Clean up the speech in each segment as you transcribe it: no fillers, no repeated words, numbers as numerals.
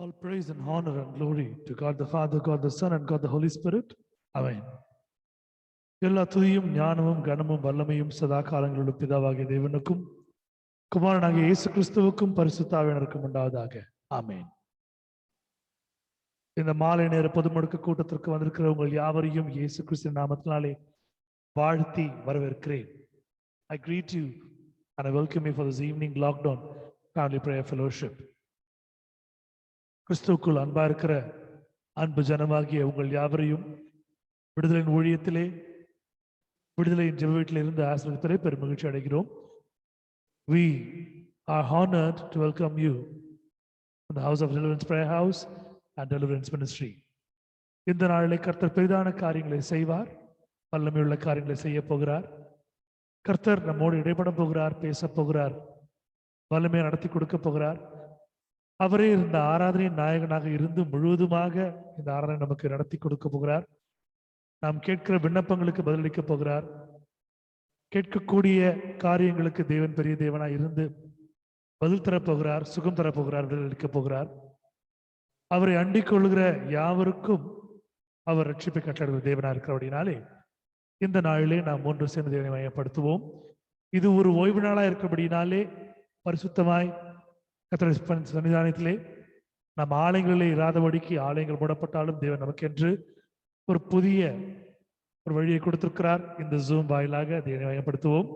All praise and honor and glory to God the Father, God the Son, and God the Holy Spirit. Amen. எல்லா துதியும் ஞானமும் கனமும் வல்லமையும் சதா காலங்களோட பிதாவாகிய தேவனுக்கும் குமாரனாகிய இயேசு கிறிஸ்துவுக்கும் பரிசுத்த ஆவியானவருக்கும் உண்டாவதாக. ஆமென். இந்த மாலை நேர பொது முடக்க கூட்டத்திற்கு வந்திருக்கிற உங்கள் யாவரையும் இயேசு கிறிஸ்து நாமத்தினாலே வாழ்த்தி வரவேற்கிறேன். I greet you and I welcome you for this evening lockdown family prayer fellowship. கிறிஸ்துவுக்குள் அன்பா இருக்கிற அன்பு ஜனமாகிய உங்கள் யாவரையும் விடுதலையின் ஊழியத்திலே விடுதலையின் ஜெப வீட்டில் இருந்து ஆசிரியத்திலே பெரும் மகிழ்ச்சி அடைகிறோம். We are honored to welcome you in the house of Deliverance Prayer House and Deliverance Ministry. இந்த நாளிலே கர்த்தர் பெரிதான காரியங்களை செய்வார், வல்லமையுள்ள காரியங்களை செய்ய போகிறார். கர்த்தர் நம்மோடு இடைப்பட போகிறார், பேச போகிறார், வல்லமையை நடத்தி கொடுக்க போகிறார். அவரே இந்த ஆராதனையின் நாயகனாக இருந்து முழுவதுமாக இந்த ஆராதனை நமக்கு நடத்தி கொடுக்க போகிறார். நாம் கேட்கிற விண்ணப்பங்களுக்கு பதிலளிக்க போகிறார். கேட்கக்கூடிய காரியங்களுக்கு தேவன் பெரிய தேவனாய் இருந்து பதில் தரப்போகிறார், சுகம் தரப்போகிறார், பதிலளிக்க போகிறார். அவரை அண்டிக் கொள்கிற யாவருக்கும் அவர் ரட்சிப்பை கட்டளையிடுகிற தேவனா இருக்கிறபடினாலே இந்த நாளிலே நாம் ஒன்று சேர்ந்து தேவனை மையப்படுத்துவோம். இது ஒரு ஓய்வு நாளா இருக்கிறபடினாலே பரிசுத்தமாய் கர்த்தருடைய சன்னிதானத்திலே நம் ஆலயங்களிலே இராதபடிக்கு ஆலயங்கள் மூடப்பட்டாலும் தேவன் நமக்கென்று ஒரு புதிய ஒரு வழியை கொடுத்திருக்கிறார். இந்த ஜூம் வாயிலாக தேவனை மையப்படுத்துவோம்.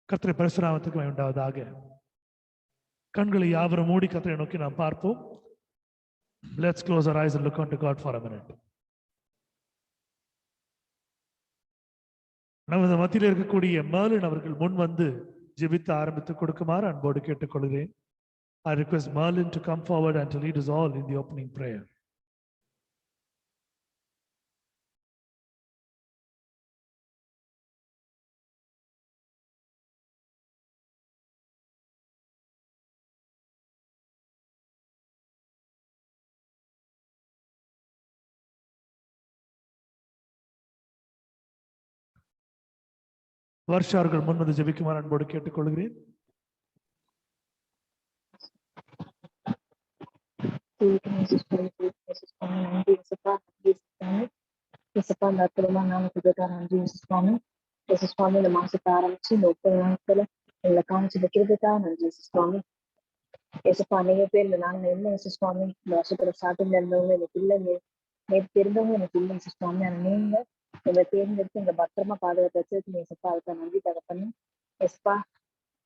கர்த்தருடைய பரிசுநாமத்துக்கு மகிமை உண்டாவதாக. கண்களை யாவரும் மூடி கர்த்தரை நோக்கி நாம் பார்ப்போம். Let's close our eyes and look unto God for a minute. நமது மத்தியில் இருக்கக்கூடிய மர்லின் அவர்கள் முன் வந்து ஜெபித்து ஆரம்பித்து கொடுக்குமாறு அன்போடு கேட்டுக்கொள்கிறேன். I request Merlin to come forward and to lead us all in the opening prayer. Varsha அவர்கள் முன் வந்து ஜெபிக்குமாறு அன்போடு கேட்டுக்கொள்கிறேன். சுவாமி இந்த மாசத்தை ஆரம்பிச்சு இந்த 30 நாட்கள எங்களை காமிச்சு வைக்கிறதுக்காக நன்றி சுவாமி. ஏசப்பா அநேக பேர் இந்த நாங்க இல்லை சுவாமி, இந்த வருஷத்துல ஸ்டார்டிங்ல இருந்தவங்க எனக்கு இல்லை, நேற்று தெரிந்தவங்க எனக்கு இல்லை சுவாமி. ஆனா நீங்க எங்களை தேர்ந்தெடுத்து எங்க பத்திரமா பாதுகாத்து வச்சிருக்கீங்க ஏசப்பா, அதுக்கு நன்றி தகப்பன்னு. ஏசப்பா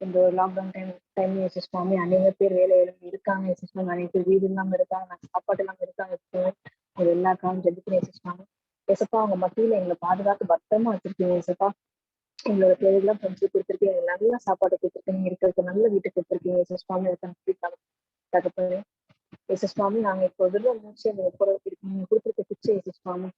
இந்த ஒரு லாக்டவுன் டைம் சுவாமி அநேக பேர் வேலை இருக்காங்க சுவாமி, அநேக பேர் வீடு இல்லாம இருக்காங்க, சாப்பாடு இல்லாம இருக்காங்க. ஒரு எல்லா காலம் ஜெபிக்கிறேன் சுவாமி. ஏசப்பா அவங்க மத்தியில எங்களை பாதுகாத்து பத்திரமா வச்சிருக்கீங்க ஏசப்பா. எங்களோட தேவையெல்லாம் கொஞ்சம் கொடுத்துருக்கீங்க, நல்ல சாப்பாடு கொடுத்துருக்கீங்க, இருக்கிறதுக்கு நல்ல வீட்டுக்கு கொடுத்துருக்கீங்க சுவாமி. தகப்பன்னு சுவாமி, நாங்க இப்போ எதிர்ப்பு மூச்சு நீங்க கொடுத்துருக்க பிச்சை சுவாமி.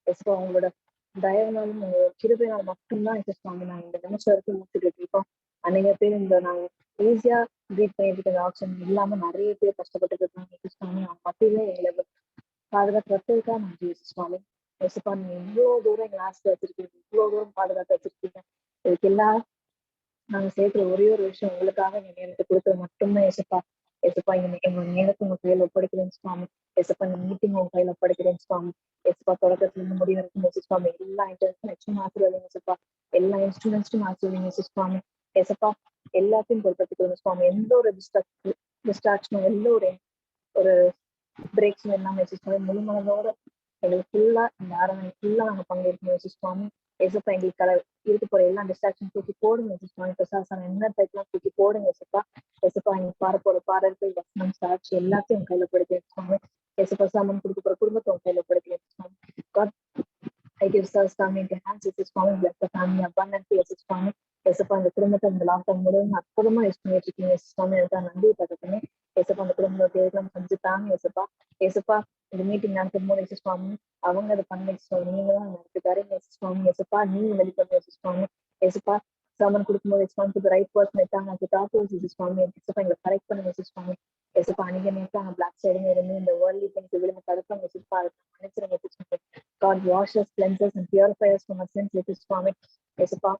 ஏசப்பா உங்களோட தயவுனாலும் உங்களோட கிருபையினால் மட்டும்தான் சுவாமி நாங்க இந்த நிமிஷம் வரைக்கும் மூச்சுட்டு இருக்கோம். அநேக பேர் இந்த நாங்க ஈஸியா ப்ரீத் பண்ணிட்டு ஆப்ஷன் இல்லாம நிறைய பேர் கஷ்டப்பட்டு இருக்காங்க சுவாமி. அவங்க மத்தியில எங்களை பாதுகாத்து வச்சதுக்காக நன்றி சுவாமி. ஏசப்பா நீங்க இவ்வளவு தூரம் எங்க ஆசை வச்சிருக்கீங்க, இவ்வளவு தூரம் பாதுகாத்து வச்சிருக்கீங்க. இதுக்கு எல்லாம் நாங்க சேர்க்கிற ஒரே ஒரு விஷயம் உங்களுக்காக நீங்க நேரத்தை கொடுத்தது மட்டும்தான் ஏசப்பா. ஏசப்பா எங்க நேரத்தை உங்க கையில ஒப்படைக்கிறேன் சுவாமி. ஏசப்பா இந்த மீட்டிங் உங்க கையில ஒப்படைக்கிறேன் சுவாமி. ஏசப்பா தொடக்கத்துல இருந்து முடிவு இருக்கும் சுவாமி. எல்லா இன்ஸ்ட்ருமெண்ட்ஸும் ஆசிரியர் ஏசப்பா, எல்லா இன்ஸ்ட்ருமெண்ட்ஸும் ஆசிரியர் சுவாமி. ஏசப்பா எல்லாத்தையும் பொறுப்பத்துக்கணும் சுவாமி. எந்த ஒரு டிஸ்ட்ராக்ஷனும் எந்த ஒரு பிரேக்ஸும் இல்லாம சுவாமி முழுமனதோட எங்களுக்கு ஃபுல்லா இந்த ஆராதனை ஃபுல்லா நாங்க பங்கேற்கணும் சுவாமி. ஏசப்பா எங்களுக்கு இருக்க போற எல்லா டிஸ்ட்ராக்ஷன் தூக்கி போடுங்க சுவாமி. பிரசாசனம் என்ன டைப்லாம் தூக்கி போடுங்க ஏசப்பா. ஏசப்பா எங்க பாரப்போற பாடல்கள் வசனம் சாட்சி எல்லாத்தையும் கையில படுத்தேன் சுவாமி. ஏசப்பா சாமன் கொடுக்க போற குடும்பத்தை உங்க கையில படுத்தேன் சுவாமி. God, I give us family into hands Swami. Bless the family abundantly சுவாமி. ஏசப்பா இந்த குடும்பத்தை இந்த லாக்டவுன் முழுவதும் அற்புதமா யூஸ் பண்ணிட்டு இருக்கீங்க சுவாமி. அதுதான் நன்றி தகப்பனே. ஏசப்பா அந்த குடும்பத்தோட தேவையெல்லாம் செஞ்சுட்டாங்க ஏசப்பா. ஏசப்பா இந்த மீட்டிங் நடக்கும் போது சுவாமி அவங்க அதை பண்ணி சுவாமி. நீங்க தான் நடத்தி தரீங்க சுவாமி. ஏசப்பா நீங்க வெளிப்படுத்த சுவாமி. ஏசப்பா சாமன் கொடுக்கும்போது சுவாமி ரைட் பர்சன் எடுத்தாங்க சுவாமி. ஏசப்பா எங்களை கரெக்ட் பண்ணுங்க சுவாமி. ஏசப்பா அன்னைக்கு நேரத்தில் பிளாக் சைடுங்க இருந்து இந்த வேர்ல்ட்லி திங்ஸ் விழுந்து தடுப்பாங்க ஏசப்பா. மன்னிச்சிருங்க சுவாமி. God wash us, cleanse us and purify us from our sins சுவாமி. ஏசப்பா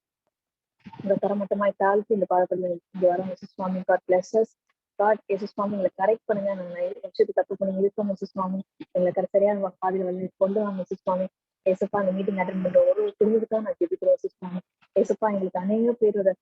இந்த தரமட்டமாய் தாழ்த்தி இந்த பாதத்தில் இங்க வரோம் சுவாமி. God bless us. காட் இயேசு சுவாமி எங்களை கரெக்ட் பண்ணுங்க. நாங்க நிறைய விஷயத்தை தப்பு பண்ணி இருக்கோம் இயேசு சுவாமி. எங்களை சரியான பாதையில வந்து கொண்டு வாங்க இயேசு சுவாமி. ஏசப்பா அந்த மீட்டிங் அட்டன் பண்ற ஒரு ஒரு குடும்பத்துக்காக நான் ஜெபிக்கிறேன் இயேசு சுவாமி. ஏசப்பா எங்களுக்கு அநேக பேரோட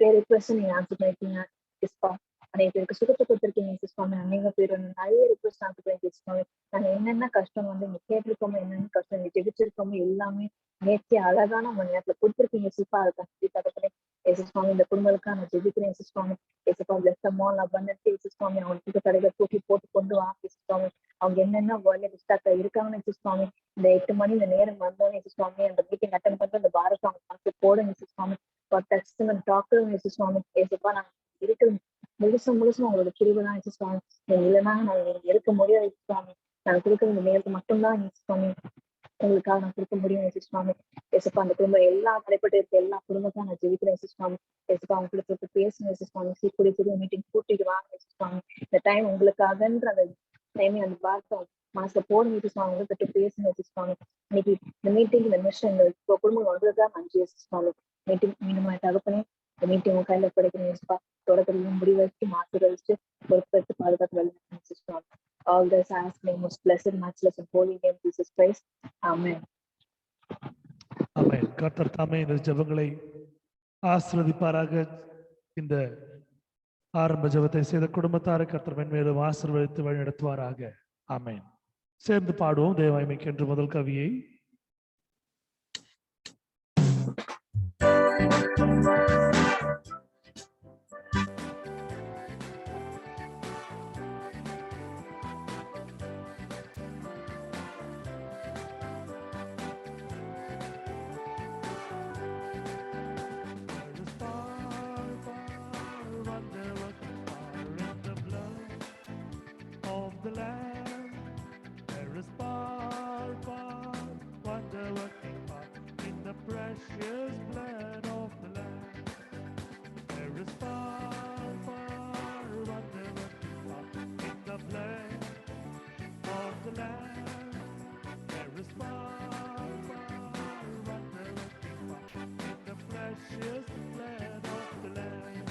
பேர் ரிக்வெஸ்ட் நீங்க ஆன்சர் பண்ணிருக்கீங்க இயேசுப்பா. அநேக பேருக்கு சுகத்தை கொடுத்துருக்கீங்க இயேசு சுவாமி. அநேக பேர் வந்து நிறைய ரிக்வெஸ்ட் ஆன்சர் பண்ணிருக்கீங்க இயேசு சுவாமி. நாங்க என்னென்ன கஷ்டம் வந்து இங்க கேட்டிருக்கோமோ, என்னென்ன கஷ்டம் இங்க ஜெபிச்சிருக்கோமோ எல்லாமே நேர்த்தி அழகான உங்க நேரத்துல கொடுத்துருக்கீங்க இயேசுப்பா. அதுக்கு தகப்பனே இயேசு சுவாமி இந்த குடும்பத்துக்காக நான் ஜெபிக்கிறேன் இயேசு சுவாமி. இயேசுப்பா பிளஸ் அமௌன் abundance இயேசு சுவாமி. அவங்களுக்கு தடைகளை தூக்கி போட்டு கொண்டு வாங்க இயேசு சுவாமி. அவங்க என்னென்ன வேர்ல்ட்ல டிஸ்ட்ராக்டா இருக்காங்கன்னு இயேசு சுவாமி. இந்த 8 மணி இந்த நேரம் வந்தோன்னு இயேசு சுவாமி அந்த மீட்டிங் அட்டன் பண்ற அந்த பாரத் அவங்க மனசு போடுங்க இயேசு சுவாமி. டாக்டர் இயேசு சுவாமி. இயேசுப்பா நாங்க இருக்கிற முழுசும் உங்களோட கிருபை தான் இயேசு சுவாமி. நீங்க இல்லைன்னா நாங்க இருக்க முடியாது இயேசு சுவாமி. நாங்க கொடுக்குற இந்த நேரத்தை மட்டும்தான் இயேசு சுவாமி உங்களுக்காக நான் கொடுக்க முடியும் இயேசு சுவாமி. இயேசுப்பா அந்த குடும்பம் எல்லா தலைப்பட்டு இருக்க எல்லா குடும்பத்தையும் நான் ஜெபிக்கிறேன் இயேசு சுவாமி. இயேசுப்பா அவங்களுக்கு தொட்டு பேசுங்க இயேசு சுவாமி. சீக்கிரம் புதிய மீட்டிங் கூட்டிட்டு வாங்க இயேசு சுவாமி. இந்த டைம் உங்களுக்காகன்ற அந்த டைமே அந்த வார்த்தை மனசுல போடுங்க இயேசு சுவாமி. உங்களுக்கு தொட்டு பேசுங்க இயேசு சுவாமி. இன்னைக்கு இந்த மீட்டிங் இந்த மிஷன் இந்த குடும்பம் வந்ததுதான் நன்றி இயேசு சுவாமி. மீட்டிங் மீண்டும் தகப்பனே இந்த மீட்டிங் உங்க கையில படைக்கிறேன் இயேசுப்பா. தொடக்கத்துல முடிவு வச்சு ஆசீர்வதிச்சு பொறுப்பெடுத்து பாதுகாத்து வழிநடத்துங்க இயேசு சுவாமி. All this I ask in most blessed, matchless, and holy name Jesus Christ. Amen. ஆமென். கர்த்தர் தாமே இந்த ஜெபங்களை ஆசீர்வதிப்பாராக. இந்த ஆரம்ப ஜெபத்தை செய்த குடும்பத்தாரை கர்த்தர் மென்மேலும் ஆசீர்வதித்து வழிநடத்துவாராக. ஆமென். சேர்ந்து பாடுவோம் தேவாய்மைக்கு என்று முதல் கவியை. The land, there is far, far, wonder-working power in the precious blood of the Lamb. There is far, far, wonder-working power in the blood of the Lamb. There is far, far, wonder-working power in the precious blood of the Lamb.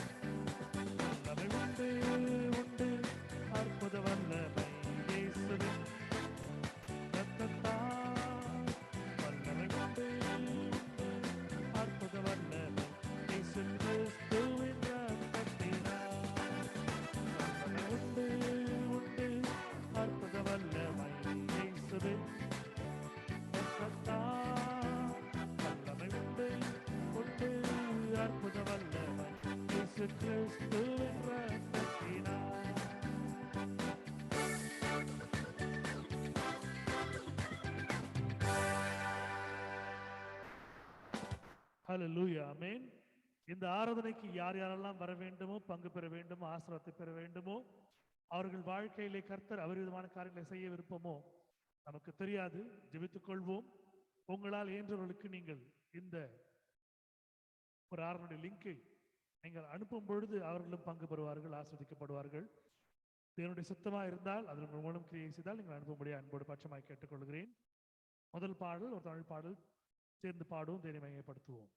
உண்டு அற்புத வல்லமை இயேசுவின் இரத்தத்தால். வல்லமை உண்டு அற்புத வல்லமை இயேசு கிறிஸ்துவின் இரத்தத்தினால். வல்லமை உண்டு அற்புத வல்லமை இயேசுவின் இரத்தத்தால். வல்லமை உண்டு அற்புத வல்லமை இயேசு கிறிஸ்துவின் இரத்தத்தினால். ஹல்லேலூயா. ஆமென். இந்த ஆராதனைக்கு யார் யாரெல்லாம் வர வேண்டுமோ, பங்கு பெற வேண்டுமோ, ஆசீர்வாதத்தை பெற வேண்டுமோ, அவர்கள் வாழ்க்கையிலே கர்த்தர் அபரிவிதமான காரியங்களை செய்ய விருப்பமோ நமக்கு தெரியாது. ஜெபித்துக் கொள்வோம். உங்களால் இயன்றவர்களுக்கு நீங்கள் இந்த ஒரு ஆராதனை லிங்கை நீங்கள் அனுப்பும் பொழுது அவர்களும் பங்கு பெறுவார்கள், ஆஸ்வதிக்கப்படுவார்கள். தேவனுடைய சுத்தமாக இருந்தால் அதில் உங்கள் மூலம் கிரியை செய்தால் நீங்கள் அனுப்பும்படியாக அன்போடு பட்சமாய் கேட்டுக்கொள்கிறேன். முதல் பாடல் ஒரு தமிழ் பாடல். சேர்ந்து பாடுவோம், தேவனை மையப்படுத்துவோம்.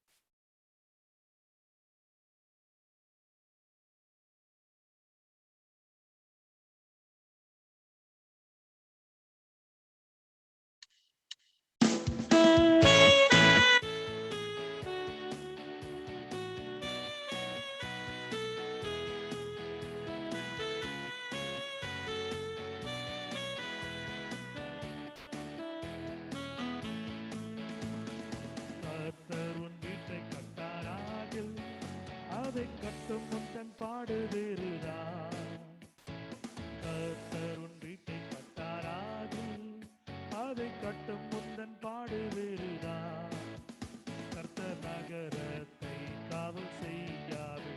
அதை கட்டும் முந்தன் பாடு வேறுதான். கர்த்தர் உன் வீட்டை கட்டாராகில் அதை கட்டும் முந்தன் பாடு வேறுதான். கர்த்தர் நகரத்தை காவல் செய்யாது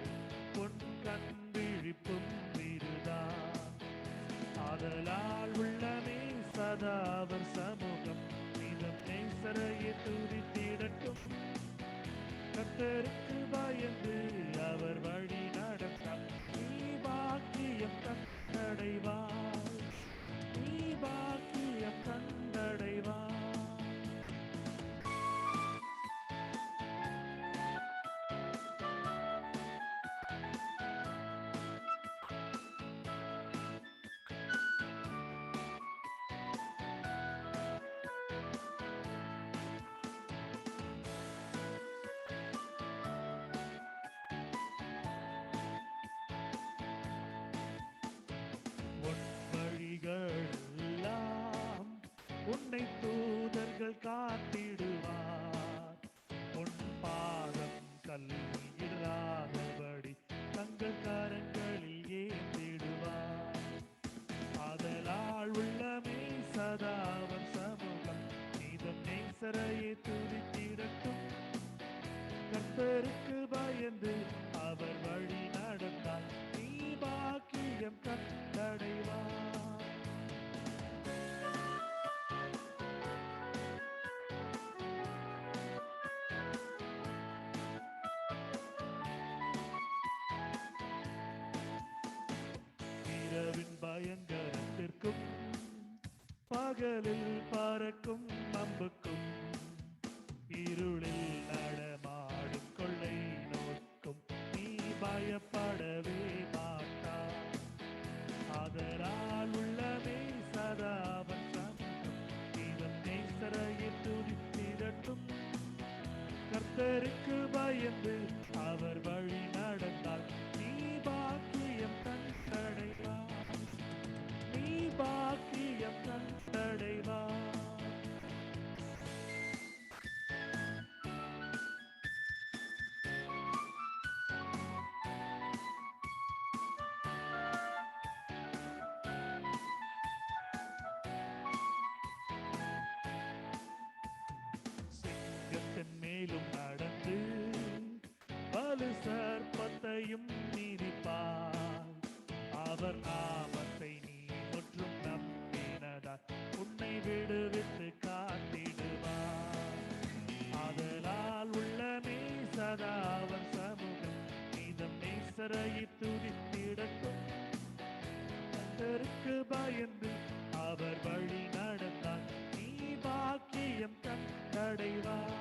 பொன் கண் விழிப்பும் வீடுதான். ஆதலால் உள்ளமே சதா அவர் சமூகம் மீதம் நேசரையை துதித்திடட்டும். கர்த்தருக்கு பயந்து அவர் வழி நடந்தால் நீ பாக்கியம் கண்டடைவாய், நீ பாக்கியம் கண்டடைவாய். உன்னை தூதர்கள் காத்திடுவார். உன் பாதம் கல்லிடாதபடி தங்கள் கரங்களில் ஏந்திடுவார். ஆதலால் உள்ளமே சதாவன் சமூகம் நீதம் நேசரையை துதித்திடட்டும். கர்த்தருக்கு பயந்து அவர் வழி நடந்தால் நீ பாக்கியம் கண்டடைவார். இரவின் பயங்கரத்திற்கும் பகலில் பறக்கும் அம்புக்கும் இருளில் நடமாடும் கொள்ளை நோக்கும் நீ பயப்படவே மாட்டாய். ஆதலால் உள்ளமே சதாவன் சமூகம் நீதம் நேசரையை துதித்திடட்டும். கர்த்தருக்கு பயந்து அவர் வழி நடந்தால் நீ பாக்கியம் கண்டடைவாய். நீ பாக்கியம் கண்டடைவாய். சிங்கத்தின் மேலும் நடந்து வலு சர்ப்பத்தையும் மிதிப்பார். அவர் நாமத்தை நீ முற்றும் நம்பினதால் உன்னை விடுவித்து காத்திடுவார். ஆதலால் உள்ளமே சதாவன் சமூகம் நீதம் நேசரையை துதித்திடட்டும். கர்த்தருக்கு பயந்து அவர் வழி நடந்தால் நீ பாக்கியம் கண்டடைவாய்.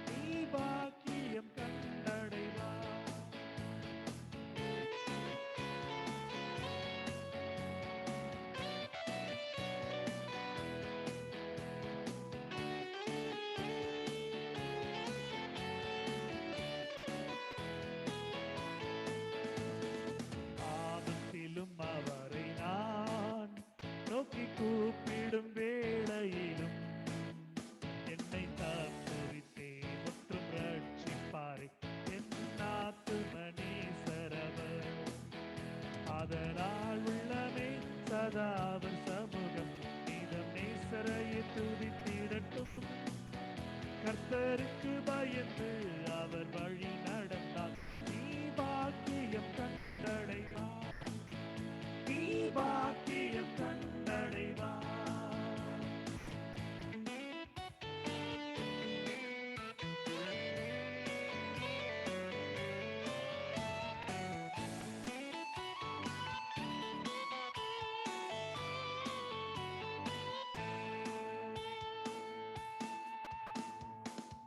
நீ பாக்கியம் கண்டடைவாய். ஆபத்திலும் அவரை நான் நோக்கி கூப்பிடும் வேளையிலும் என்னை தப்புவித்தே முற்றும் ரட்சிப்பாரே என் ஆத்துமனேசரவர். அதனால் உள்ளமே சதாவர் சமூகம் நீதம் நேசரையை துதித்திடட்டும். கர்த்தருக்கு பயந்து அவர் வழி நடந்தால் நீ பாக்கியம் கண்டடைவாய். நீ பாக்கியம் கண்டடைவாய்.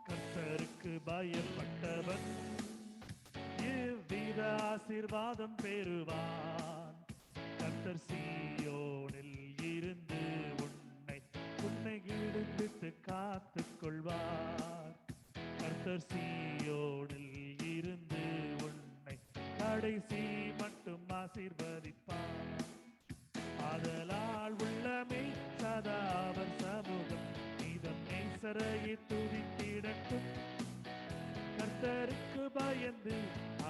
கர்த்தருக்கு பயப்பட்டவன் எவ்வித ஆசீர்வாதம் பெறுவான். கர்த்தர் சீயோனில் இருந்து உன்னை விடுவித்து காத்துக் கொள்வார். கர்த்தர் சீயோனில் இருந்து உன்னை கடைசி மட்டும் ஆசீர்வதிப்பார். ஆதலால் உள்ளமே சதாவர் சமூகம் நீதம் நேசரையை துதித்திடட்டும். கர்த்தருக்கு பயந்து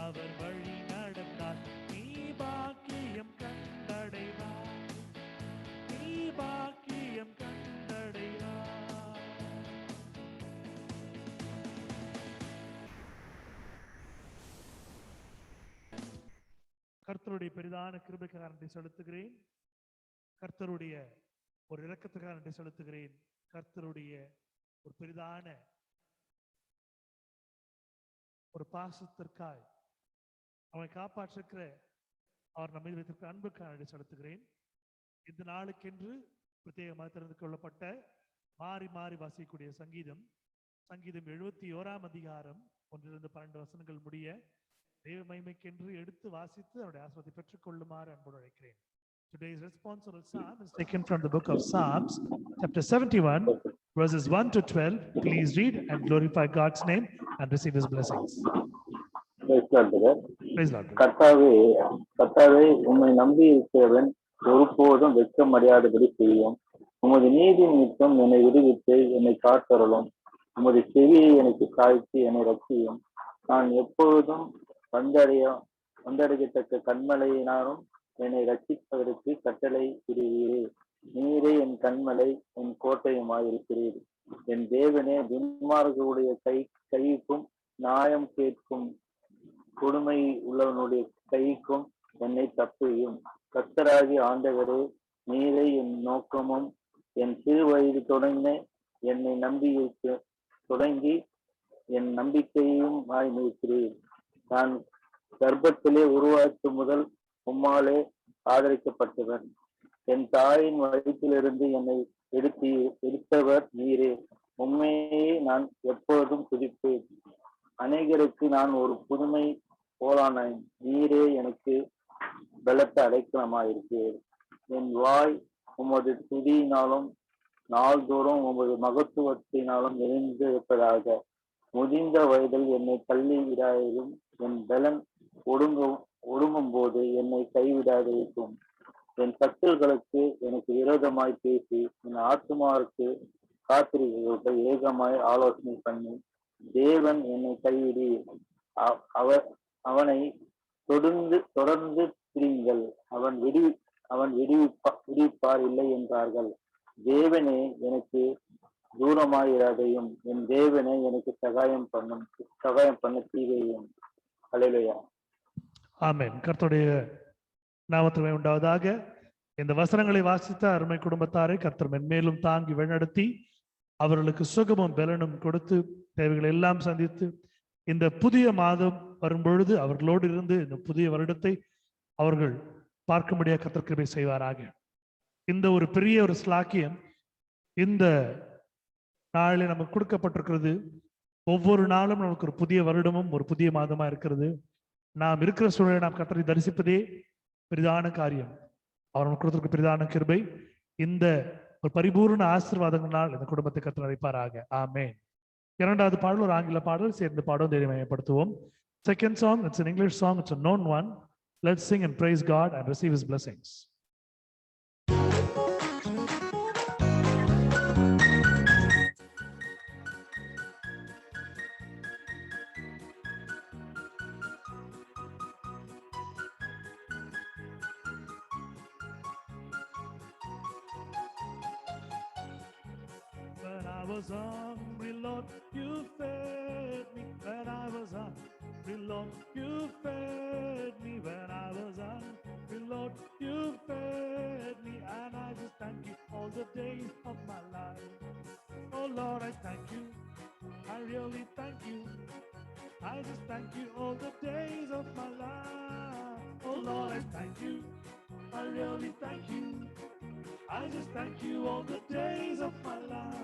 அவர் வழி நடந்தால் நீ பாக்கியம் கண்டடைவாய். நீ பாக்கியம் கண்டடைவாய். கர்த்தருடைய பெரிதான கிருபைக்காக நன்றி செலுத்துகிறேன். கர்த்தருடைய ஒரு இரக்கத்துக்காக நன்றி செலுத்துகிறேன். கர்த்தருடைய ஒரு பெரிதான ஒரு பாசத்திற்காய் அவனை காப்பாற்றிருக்கிற அவர் நம்மை வைத்திருக்கிற அன்புக்காக நன்றி செலுத்துகிறேன். இந்த நாளுக்கென்று பிரத்யேகமாக தெரிந்து கொள்ளப்பட்ட மாறி மாறி வாசிக்கக்கூடிய சங்கீதம் 71 அதிகாரம் 1-12 வசனங்கள் முடிய தேவ மகிமைக்கென்று எடுத்து வாசித்து அவருடைய ஆசீர்வாதத்தை பெற்றுக் கொள்ளுமாறு அன்போடு அழைக்கிறேன். Today's responsible psalm is taken from the book of Psalms, chapter 71, verses 1-12. Please read and glorify God's name and receive his blessings. Praise Lord, brother. Praise Lord. கர்த்தாவே உம்மை நம்பி இருக்கிறவன் ஒருபோதும் வெட்கமடையாதபடி செய்யும். உமது நீதி நிமித்தம் என்னை விடுவித்து என்னை காத்தருளும். உமது செவியை எனக்கு சாய்த்து என்னை ரட்சியும். நான் எப்பொழுதும் வந்தடையத்தக்க கண்மலையினாலும் என்னை ரட்சிப்பதற்கு கட்டளை இடுவீரே. நீரே என் கண்மலை, என் கோட்டையுமாயிருக்கிறீர். என் தேவனே, துன்மார்க்கருடைய கைக்கும் நியாயம் கேட்கும் கொடுமை உள்ளவனுடைய கைக்கும் என்னை தப்புவியும். கர்த்தராகிய ஆண்டவரே, நீரே என் நோக்கமும் என் சிறு வயது தொடங்கி என் நம்பிக்கையும் நிற்கிறீர். நான் கர்ப்பத்திலே உருவாக்கு முதல் உம்மாலே ஆதரிக்கப்பட்டவன். என் தாயின் வயிற்றிலிருந்து என்னை எடுத்தவர் நீரே. உண்மையே நான் எப்பொழுதும் துதிப்பேன். அநேகருக்கு நான் ஒரு புதுமை போலானேன். நீரே எனக்கு பலத்த அடைக்கலமாயிருக்கிறேன். என் வாய் உமது துதியினாலும் நாள்தோறும் உமது மகத்துவத்தினாலும் நிறைந்திருப்பதாக. முதிர்ந்த வயதில் என்னை தள்ளி விடாதிரும். என் பலன் ஒடுங்கும் போது என்னை கைவிடாதிருக்கும். என் கட்டல்களுக்கு எனக்கு விரோதமாய் பேசி என் ஆத்துமாவுக்கு காத்திருக்கிறவர்கள் ஏகமாய் ஆலோசனை பண்ணி தேவன் என்னை கைவிடி அவனை தொடர்ந்து பிரியுங்கள், அவன் விடுவிப்பார் இல்லை என்றார்கள். தேவனே, எனக்கு தூரமாயிராதையும், என் தேவனே எனக்கு சகாயம் பண்ண தீவையும். அல்லேலூயா. ஆமென். கர்த்தருடைய நாமத்துமே உண்டாவதாக. இந்த வசனங்களை வாசித்த அருமை குடும்பத்தாரை கர்த்தர் மென்மேலும் தாங்கி வழிநடத்தி அவர்களுக்கு சுகமும் பலனும் கொடுத்து தேவைகளை எல்லாம் சந்தித்து இந்த புதிய மாதம் வரும்பொழுது அவர்களோடு இருந்து இந்த புதிய வருடத்தை அவர்கள் பார்க்கும்படியாக கர்த்தர் கிருபை செய்வாராக. இந்த ஒரு பெரிய ஒரு ஸ்லாக்கியம் இந்த நாளில் நமக்கு கொடுக்கப்பட்டிருக்கிறது. ஒவ்வொரு நாளும் நமக்கு ஒரு புதிய வருடமும் ஒரு புதிய மாதமா இருக்கிறது. நாம் இருக்கிற சூழலை நாம் கர்த்தரை தரிசிப்பதே பெரிதான காரியம். அவர் நமக்கு கொடுத்திருக்க பெரிதான கிருபை. இந்த ஒரு பரிபூர்ண ஆசீர்வாதங்களால் இந்த குடும்பத்தை கர்த்தர் அழைப்பாராக. ஆமென். இரண்டாவது பாடல் ஒரு ஆங்கில பாடல், சேர்ந்து பாடம் தைரியமயப்படுத்துவோம். Second song, it's an English song, it's a known one. Let's sing and praise God and receive His blessings. When I was hungry, Lord, you fed me. When I was hungry, Lord, you fed me. When I was hungry, Lord, you fed me. And I just thank you all the days of my life. Oh Lord, I thank you. I really thank you. I just thank you all the days of my life. Oh Lord, I thank you. I really thank you. I just thank you all the days of my life.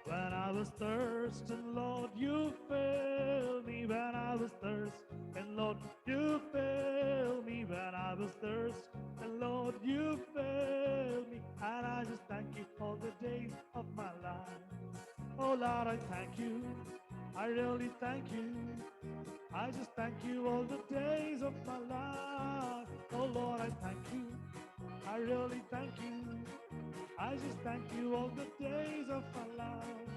When I was thirsting, Lord, you filled me. When I was thirsting, Lord, you filled me. When I was thirsting, Lord, you filled me. And I just thank you all the days of my life. Oh Lord, I thank you. I really thank you. I just thank you all the days of my life. Oh Lord, I thank you. I really thank you. I just thank you all the days of my life.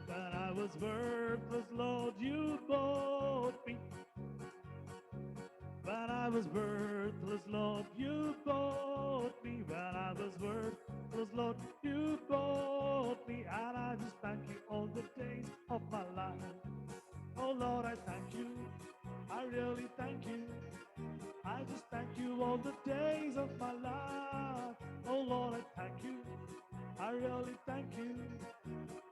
When I was worthless, Lord, you bought me. When I was worthless, Lord, you bought me. When I was worthless, Lord, you bought me. And I just thank you all the days of my life. Oh Lord, I thank you. I really thank you. I just thank you all the days of my life. Oh Lord, I thank you. I really thank you.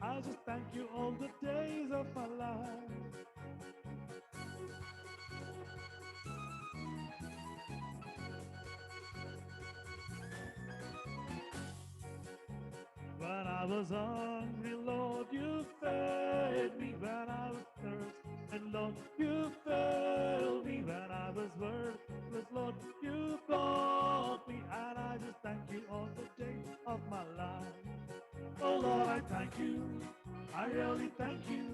I just thank you all the days of my life. When I was hungry, Lord, you fed me. When I was thirsty, Lord, you filled me. When I was worthless, Lord, you bought me. And I just thank you all the days of my life. Oh Lord, I thank you. I really thank you.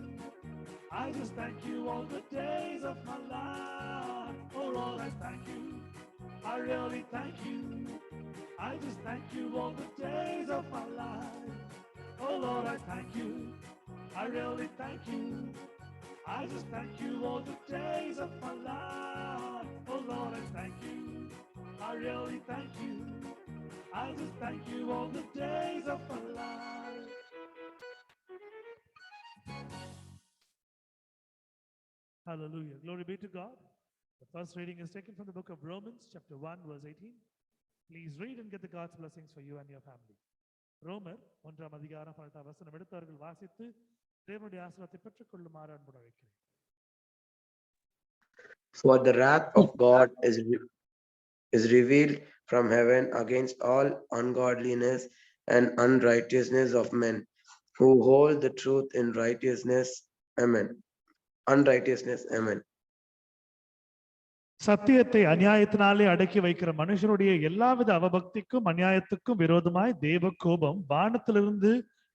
I just thank you all the days of my life. Oh Lord, I thank you. I really thank you. I just thank you all the days of my life. Oh Lord, I thank you. I really thank you. I just thank you all the days of my life. Oh Lord, I thank you. I really thank you. I just thank you all the days of my life. Hallelujah. Glory be to God. The first reading is taken from the book of Romans, chapter 1, verse 18. Please read and get the God's blessings for you and your family. ரோமர் 1 அதிகாரம் 18 வசனம் எடுத்தவர்கள் வாசித்து தேவனுடைய ஆசீர்வாதத்தை பெற்றுக் கொள்ளுமாறு அன்புடன் அழைக்கிறேன். For the wrath of God is revealed from heaven against all ungodliness and unrighteousness of men who hold the truth in righteousness. Amen. Unrighteousness. Amen. சத்தியத்தை அநியாயத்தினாலே அடக்கி வைக்கிற மனுஷனுடைய எல்லாவித அவபக்திக்கும் அநியாயத்துக்கும் விரோதமாய் தேவ கோபம் வானத்திலிருந்து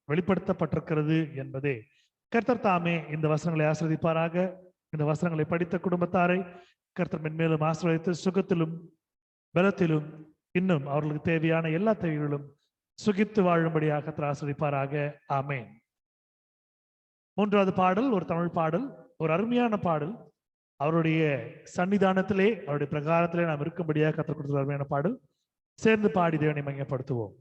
வெளிப்படுத்தப்பட்டிருக்கிறது என்பதே. கர்த்தர் தாமே இந்த வசனங்களை ஆசீர்வதிப்பாராக. இந்த வசனங்களை படித்த குடும்பத்தாரை கர்த்தர் மென்மேலும் ஆசீர்வதித்து சுகத்திலும் பலத்திலும் இன்னும் அவர்களுக்கு தேவையான எல்லா தேவைகளும் சுகித்து வாழும்படியாக கர்த்தர் ஆசீர்வதிப்பாராக. ஆமென். மூன்றாவது பாடல் ஒரு தமிழ் பாடல், ஒரு அருமையான பாடல். அவருடைய சன்னிதானத்திலே அவருடைய பிரகாரத்திலே நாம் இருக்கும்படியாக கற்றுக் கொடுத்த அருமையான பாடல். சேர்ந்து பாடி தேவனை மையப்படுத்துவோம்.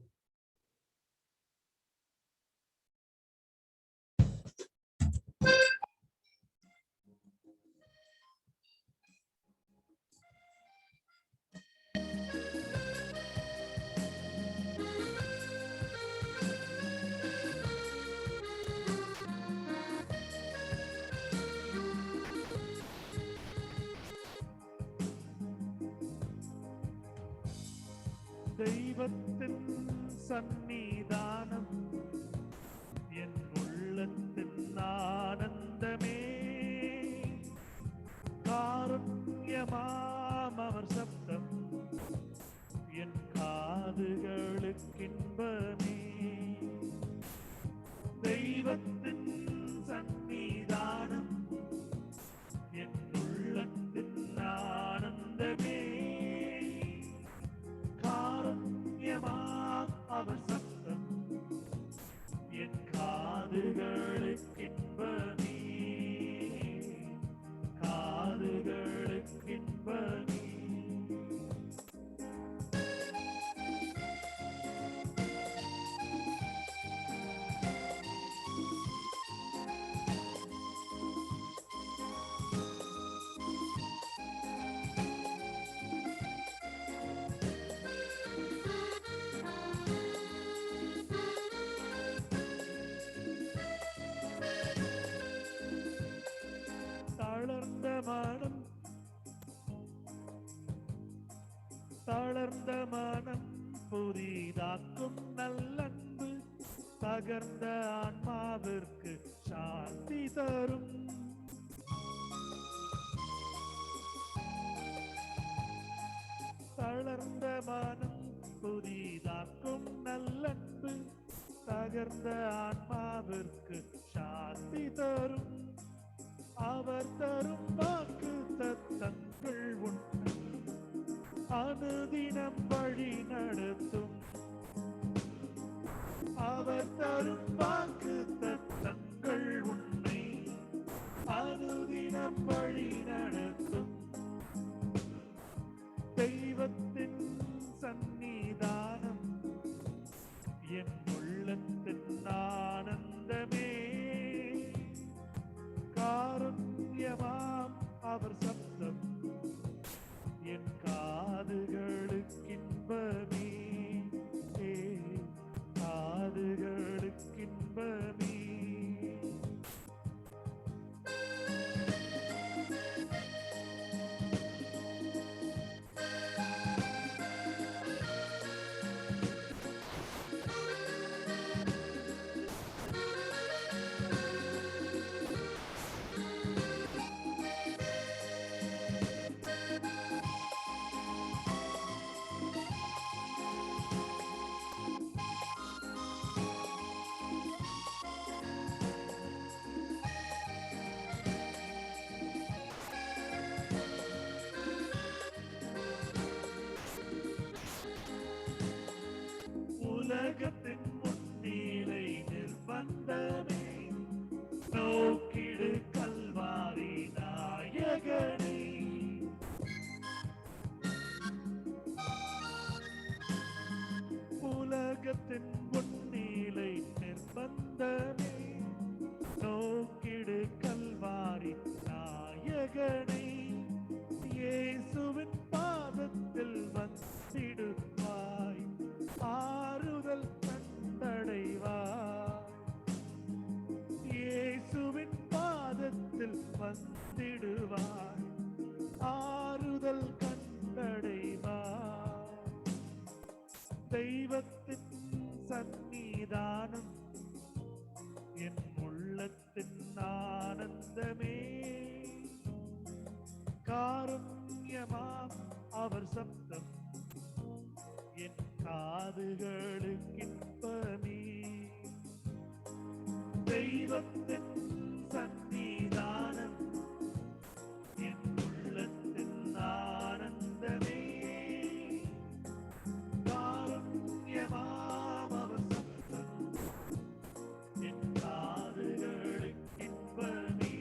தெய்வத்தின் சந்நிதானம் என் உள்ளத்தின் ஆனந்தமே, காருண்யமாம் அவர் சப்தம் என் காதுகளுக்கின்பமே. தெய்வத்தின் சந்நிதானம் என் உள்ளத்தின் ஆனந்தமே, அவர் சத்தம் என் காதுகளுக்கின்பமே, காதுகளுக்கின்பமே. தளர்ந்த மனம் புதிதாக்கும் நல்லன்பு, தகர்ந்த ஆன்மாவிற்கு சாந்தி தரும். தளர்ந்த மனம் புதிதாக்கும் நல்லன்பு, தகர்ந்த ஆன்மாவிற்கு சாந்தி தரும். அவர் தரும் வாக்கு தத்தங்கள் உண்டு, அனுதினம் வழி நடத்தும். அவர் தரும் வாக்கு தத்தங்கள் உண்மை, அனுதினம் வழி நடத்தும். தெய்வத்தின் சந்நிதானம் என் உள்ளத்தின் ஆனந்தமே, காருண்யமாம் அவர் சப்தம் என் காதுகளுக்கின்பமே. வந்திடுவாய், ஆறுதல் கண்டடைவாய். தெய்வத்தின் சந்நிதானம் என் உள்ளத்தின் ஆனந்தமே, காருண்யமாம் அவர் சப்தம் என் காதுகளுக்கின்பமே. தெய்வத்தின் சந்நிதானம் என் உள்ளத்தின் ஆனந்தமே, காருண்யமாம் அவர் சப்தம் என் காதுகளுக்கின்பமே,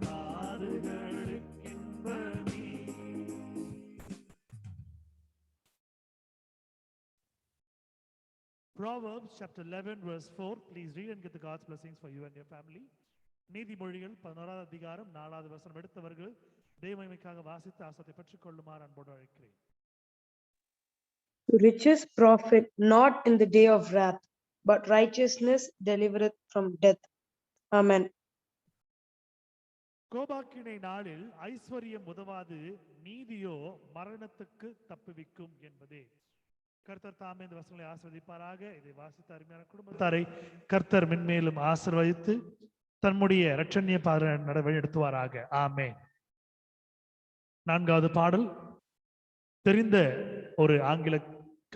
காதுகளுக்கின்பமே. Proverbs chapter 11 verse 4. Please read and get the God's blessings for you and your family. நீதிமொழிகள் 11வது அதிகாரம் 4வது வசனம் எடுத்தவர்கள் தேவமகிமைக்காக வாசித்து ஆசீர்வாதத்தை பெற்றுக்கொள்ளுமாறு அன்போடு அழைக்கிறேன். Riches profit not in the day of wrath, but righteousness delivereth from death. Amen. கோபாக்கினை நாளில் ஐஸ்வர்யம் உதவாது, நீதியோ மரணத்துக்கு தப்புவிக்கும் என்பதே. கர்த்தர் தாமே இந்த வசனங்களை ஆசீர்வதிப்பாராக. இதை வாசித்த அருமையான குடும்பத்தாரை கர்த்தர் மென்மேலும் ஆசீர்வதித்து தன்னுடைய இரட்சணிய பாதை நடத்துவாராக. ஆமென். 4வது பாடல் தெரிந்த ஒரு ஆங்கில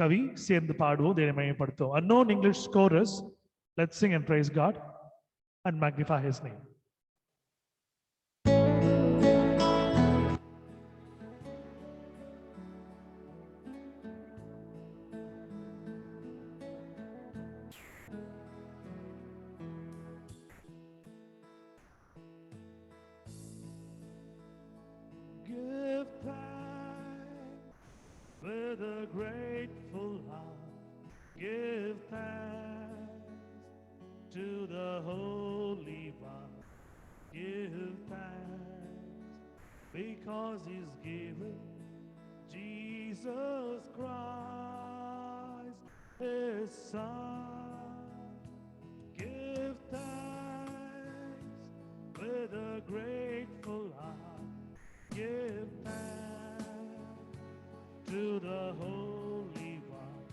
கவி சேர்ந்து பாடுவோம், தேவனை மகிமைப்படுத்துவோம். Unknown English chorus. Let's sing and praise God and magnify His name. Give thanks with a grateful heart. Give thanks to the Holy One. Give thanks because He's given Jesus Christ, His Son. Give thanks with a grateful heart. Give thanks to the Holy One.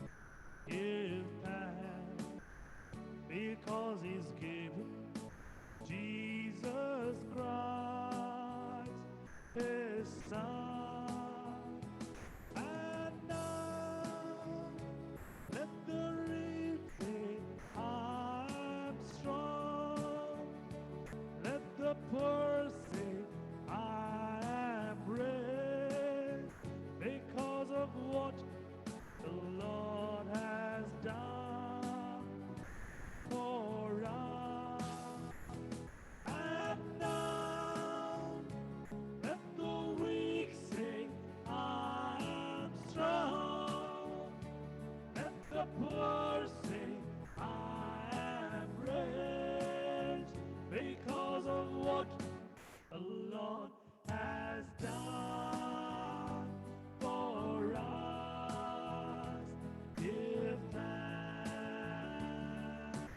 Give thanks because He's given Jesus Christ, His Son. And now let the reed say, I am strong. Let the poor say, I am rich, because of what the Lord has done for us. And now let the weak say, I am strong. Let the poor say, I am rich, because of what the Lord has done for us. Give thanks.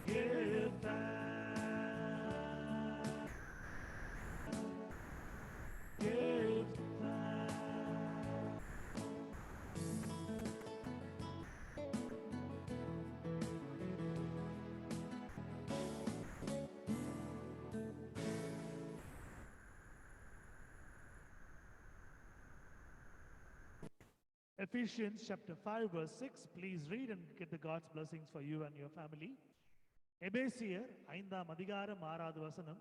Give thanks. Give thanks. Ephesians chapter 5 verse 6. Please read and get the God's blessings for you and your family. எபேசியர் 5ஆம் அதிகாரம் 6வது வசனம்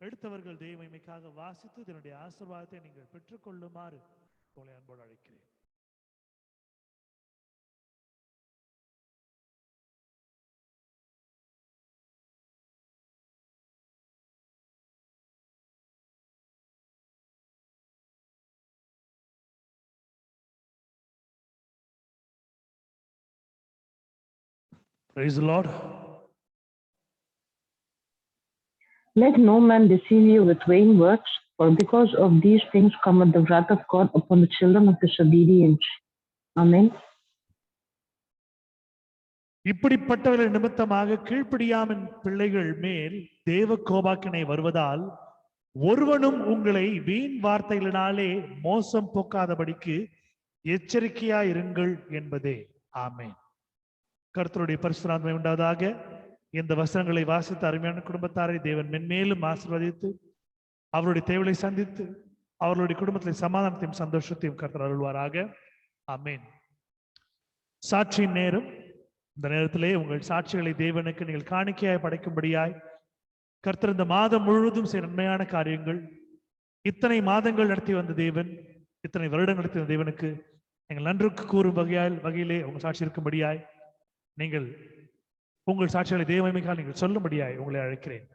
எடுத்தவர்கள் தேவமகிமைக்காக வாசித்து இதனுடைய ஆசீர்வாதத்தை நீங்கள் பெற்றுக்கொள்ளுமாறு உங்களை அன்போடு அழைக்கிறேன். Praise the Lord. Let no man deceive you with vain words, for because of these things cometh the wrath of God upon the children of disobedience. Amen. இப்படிப்பட்டவர்கள் நிமித்தமாக கீழ்ப்படியாமின் பிள்ளைகள் மேல் தேவ கோபாக்கினை வருவதால் ஒருவனும் உங்களை வீண் வார்த்தைகளினாலே மோசம் போக்காதபடிக்கு எச்சரிக்கையாயிருங்கள் என்பதே. ஆமென். கர்த்தருடைய பரிசுத்தநாமம் உண்டாவதாக. இந்த வசனங்களை வாசித்த அருமையான குடும்பத்தாரை தேவன் மென்மேலும் ஆசீர்வதித்து அவருடைய தேவைகளை சந்தித்து அவர்களுடைய குடும்பத்தில் சமாதானத்தையும் சந்தோஷத்தையும் கர்த்தர் அருள்வாராக. ஆமென். சாட்சியின் நேரம். இந்த நேரத்திலே உங்கள் சாட்சிகளை தேவனுக்கு நீங்கள் காணிக்கையாய் படைக்கும்படியாய் கர்த்தர் இந்த மாதம் முழுவதும் செய்த நன்மையான காரியங்கள், இத்தனை மாதங்கள் நடத்தி வந்த தேவன், இத்தனை வருடங்கள் நடத்தி வந்த தேவனுக்கு நீங்கள் நன்றுக்கு கூறும் வகையிலே உங்கள் சாட்சி இருக்கும்படியாய் நீங்கள் உங்கள் சாட்சிகளை தேவமைக்கால் நீங்கள் சொல்லும்படியாய் உங்களை அழைக்கிறேன்.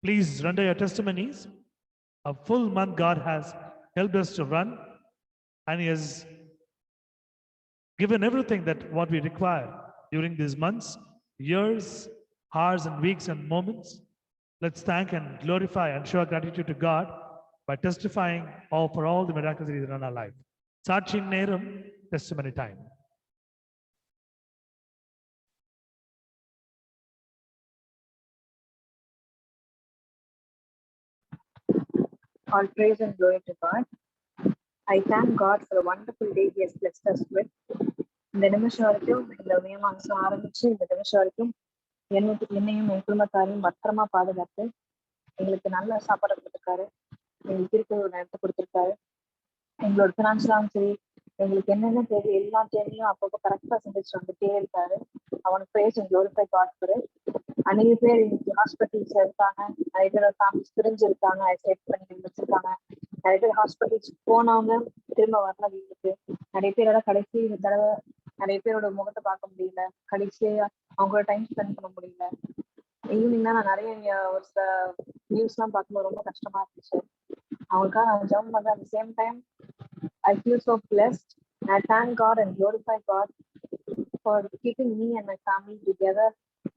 Please render your testimonies. A full month God has helped us to run, and He has given everything that what we require during these months, years, hours and weeks and moments. Let's thank and glorify and show our gratitude to God by testifying for all the miracles He has done in our life. Sachi Neram, testimony time. All praise and glory to God. I thank God for the wonderful day He has blessed us with. இந்த நிமிஷம் வரைக்கும், இந்த மே மாசம் ஆரம்பிச்சு இந்த நிமிஷம் வரைக்கும் என்னையும் என் குடும்பத்தாரையும் பத்திரமா பாதுகாத்து எங்களுக்கு நல்ல சாப்பாடு கொடுத்துருக்காரு, எங்களுக்கு இருக்கிற ஒரு நேரத்தை கொடுத்துருக்காரு. எங்களோட பினான்சியலாவும் சரி, எங்களுக்கு என்னென்ன தேவை எல்லா தேவையும் அப்பப்போ கரெக்டா செஞ்சுட்டு வந்துட்டே இருக்காரு. அவனுக்கு praise and glorify God for it. அநேக பேர் இன்னைக்கு ஹாஸ்பிட்டல்ஸ் இருக்காங்க, நிறைய பேர் ஃபேமிலிஸ் பிரிஞ்சு இருக்காங்க, ஐசோலேட் பண்ணி வச்சிருக்காங்க. நிறைய பேர் ஹாஸ்பிட்டல்ஸ் போனவங்க திரும்ப வரல வீட்டுக்கு. நிறைய பேரோட கடைசி தடவை நிறைய பேரோட முகத்தை பார்க்க முடியல, கடைசியா அவங்களோட டைம் ஸ்பெண்ட் பண்ண முடியல. ஈவினிங் தான் நான் நிறைய ஒரு சில நியூஸ் எல்லாம் பார்க்கும்போது ரொம்ப கஷ்டமா இருந்துச்சு. அவங்களுக்காக நான் ஜெபம் பண்றேன். At the same time, I feel so blessed. I thank God and glorify God for keeping me and my family together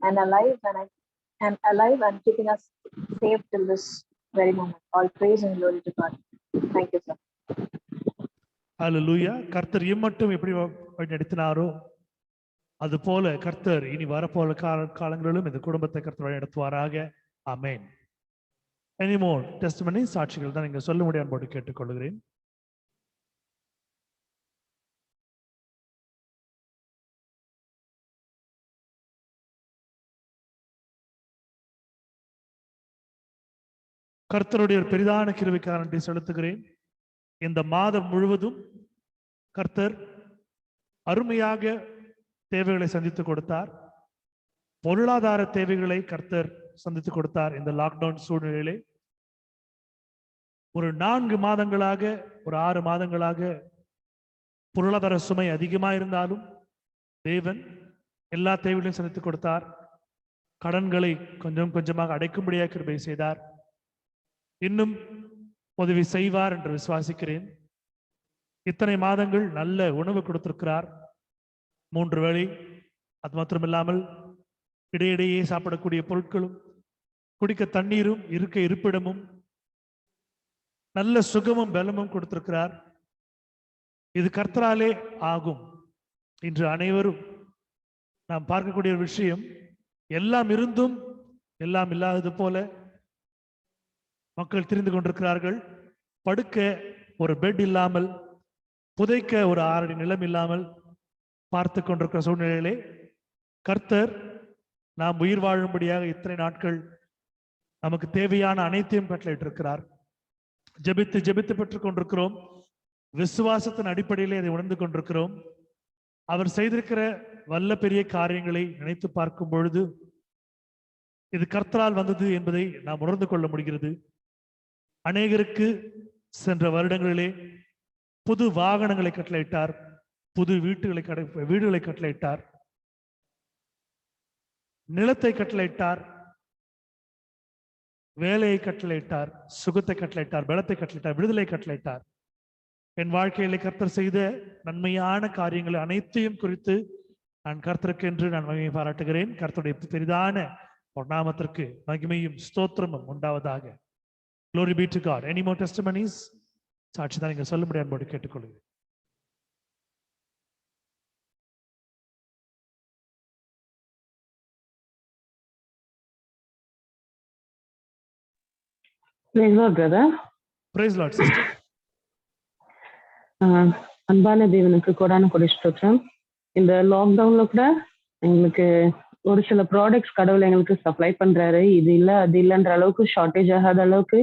and alive and keeping us safe till this very moment. All praise and glory to God. Thank you, sir. Hallelujah. கர்த்தர் இம்மட்டும் எப்படி நடத்தினாரோ அது போல கர்த்தர் இனி வரப்போல காலங்களிலும் இந்த குடும்பத்தை கர்த்தர் நடத்துவாராக. ஆமென். Any more testimonies? சாட்சிகள் தான் நீங்க சொல்ல முடியாது போட்டு கேட்டுக்கொள்கிறேன். கர்த்தருடைய ஒரு பெரிதான கிருபைக்காக நன்றி செலுத்துகிறேன். இந்த மாதம் முழுவதும் கர்த்தர் அருமையாக தேவைகளை சந்தித்து கொடுத்தார். பொருளாதார தேவைகளை கர்த்தர் சந்தித்து கொடுத்தார். இந்த லாக்டவுன் சூழ்நிலையிலே ஒரு 4 மாதங்களாக, ஒரு 6 மாதங்களாக பொருளாதார சுமை அதிகமா இருந்தாலும் தேவன் எல்லா தேவைகளையும் சந்தித்து கொடுத்தார். கடன்களை கொஞ்சம் கொஞ்சமாக அடைக்கும்படியாக கிருபை செய்தார். இன்னும் உதவி செய்வார் என்று விசுவாசிக்கிறேன். இத்தனை மாதங்கள் நல்ல உணவு கொடுத்திருக்கிறார், 3 வேளை. அது மாத்திரமில்லாமல் இடையிடையே சாப்பிடக்கூடிய பொருட்களும், குடிக்க தண்ணீரும், இருக்க இருப்பிடமும், நல்ல சுகமும் பலமும் கொடுத்திருக்கிறார். இது கர்த்தராலே ஆகும். இன்று அனைவரும் நாம் பார்க்கக்கூடிய ஒரு விஷயம், எல்லாம் இருந்தும் எல்லாம் இல்லாதது போல மக்கள் திரிந்து கொண்டிருக்கிறார்கள். படுக்க ஒரு பெட் இல்லாமல், புதைக்க ஒரு 6 அடி நிலம் இல்லாமல் பார்த்து கொண்டிருக்கிற சூழ்நிலையிலே கர்த்தர் நாம் உயிர் வாழும்படியாக இத்தனை நாட்கள் நமக்கு தேவையான அனைத்தையும் கட்டளையிட்டிருக்கிறார். ஜெபித்து ஜெபித்து பெற்றுக் கொண்டிருக்கிறோம். விசுவாசத்தின் அடிப்படையிலே அதை உணர்ந்து கொண்டிருக்கிறோம். அவர் செய்திருக்கிற வல்ல பெரிய காரியங்களை நினைத்து பார்க்கும் பொழுது இது கர்த்தரால் வந்தது என்பதை நாம் உணர்ந்து கொள்ள முடிகிறது. அநேகருக்கு சென்ற வருடங்களிலே புது வாகனங்களை கட்டளையிட்டார், புது வீடுகளை கட்டளையிட்டார், நிலத்தை கட்டளையிட்டார், வேலையை கட்டளையிட்டார், சுகத்தை கட்டளையிட்டார், பலத்தை கட்டளையிட்டார், விடுதலை கட்டளையிட்டார். என் வாழ்க்கையிலே கர்த்தர் செய்த நன்மையான காரியங்கள் அனைத்தையும் குறித்து நான் கர்த்தருக்கு என்று நான் மகிமை பாராட்டுகிறேன். கர்த்தருடைய பெரிதான ஒரு நாமத்திற்கு மகிமையும் ஸ்தோத்திரமும் உண்டாவதாக. Glory be to God. Any more testimonies? சாட்சி தான் நீங்க சொல்ல முடியாது கேட்டுக்கொள்கிறேன். Praise Lord, brother. Praise Lord, sister. அன்பான தேவனுக்கு கொடான கொடி ஸ்தோத்திரம். இந்த லாக்டவுன்ல கூட எங்களுக்கு ஒரு சில ப்ராடக்ட்ஸ் கடவுள் எங்களுக்கு சப்ளை பண்றாரு. இது இல்ல அது இல்லைன்ற அளவுக்கு ஷார்ட்டேஜ் ஆகாத அளவுக்கு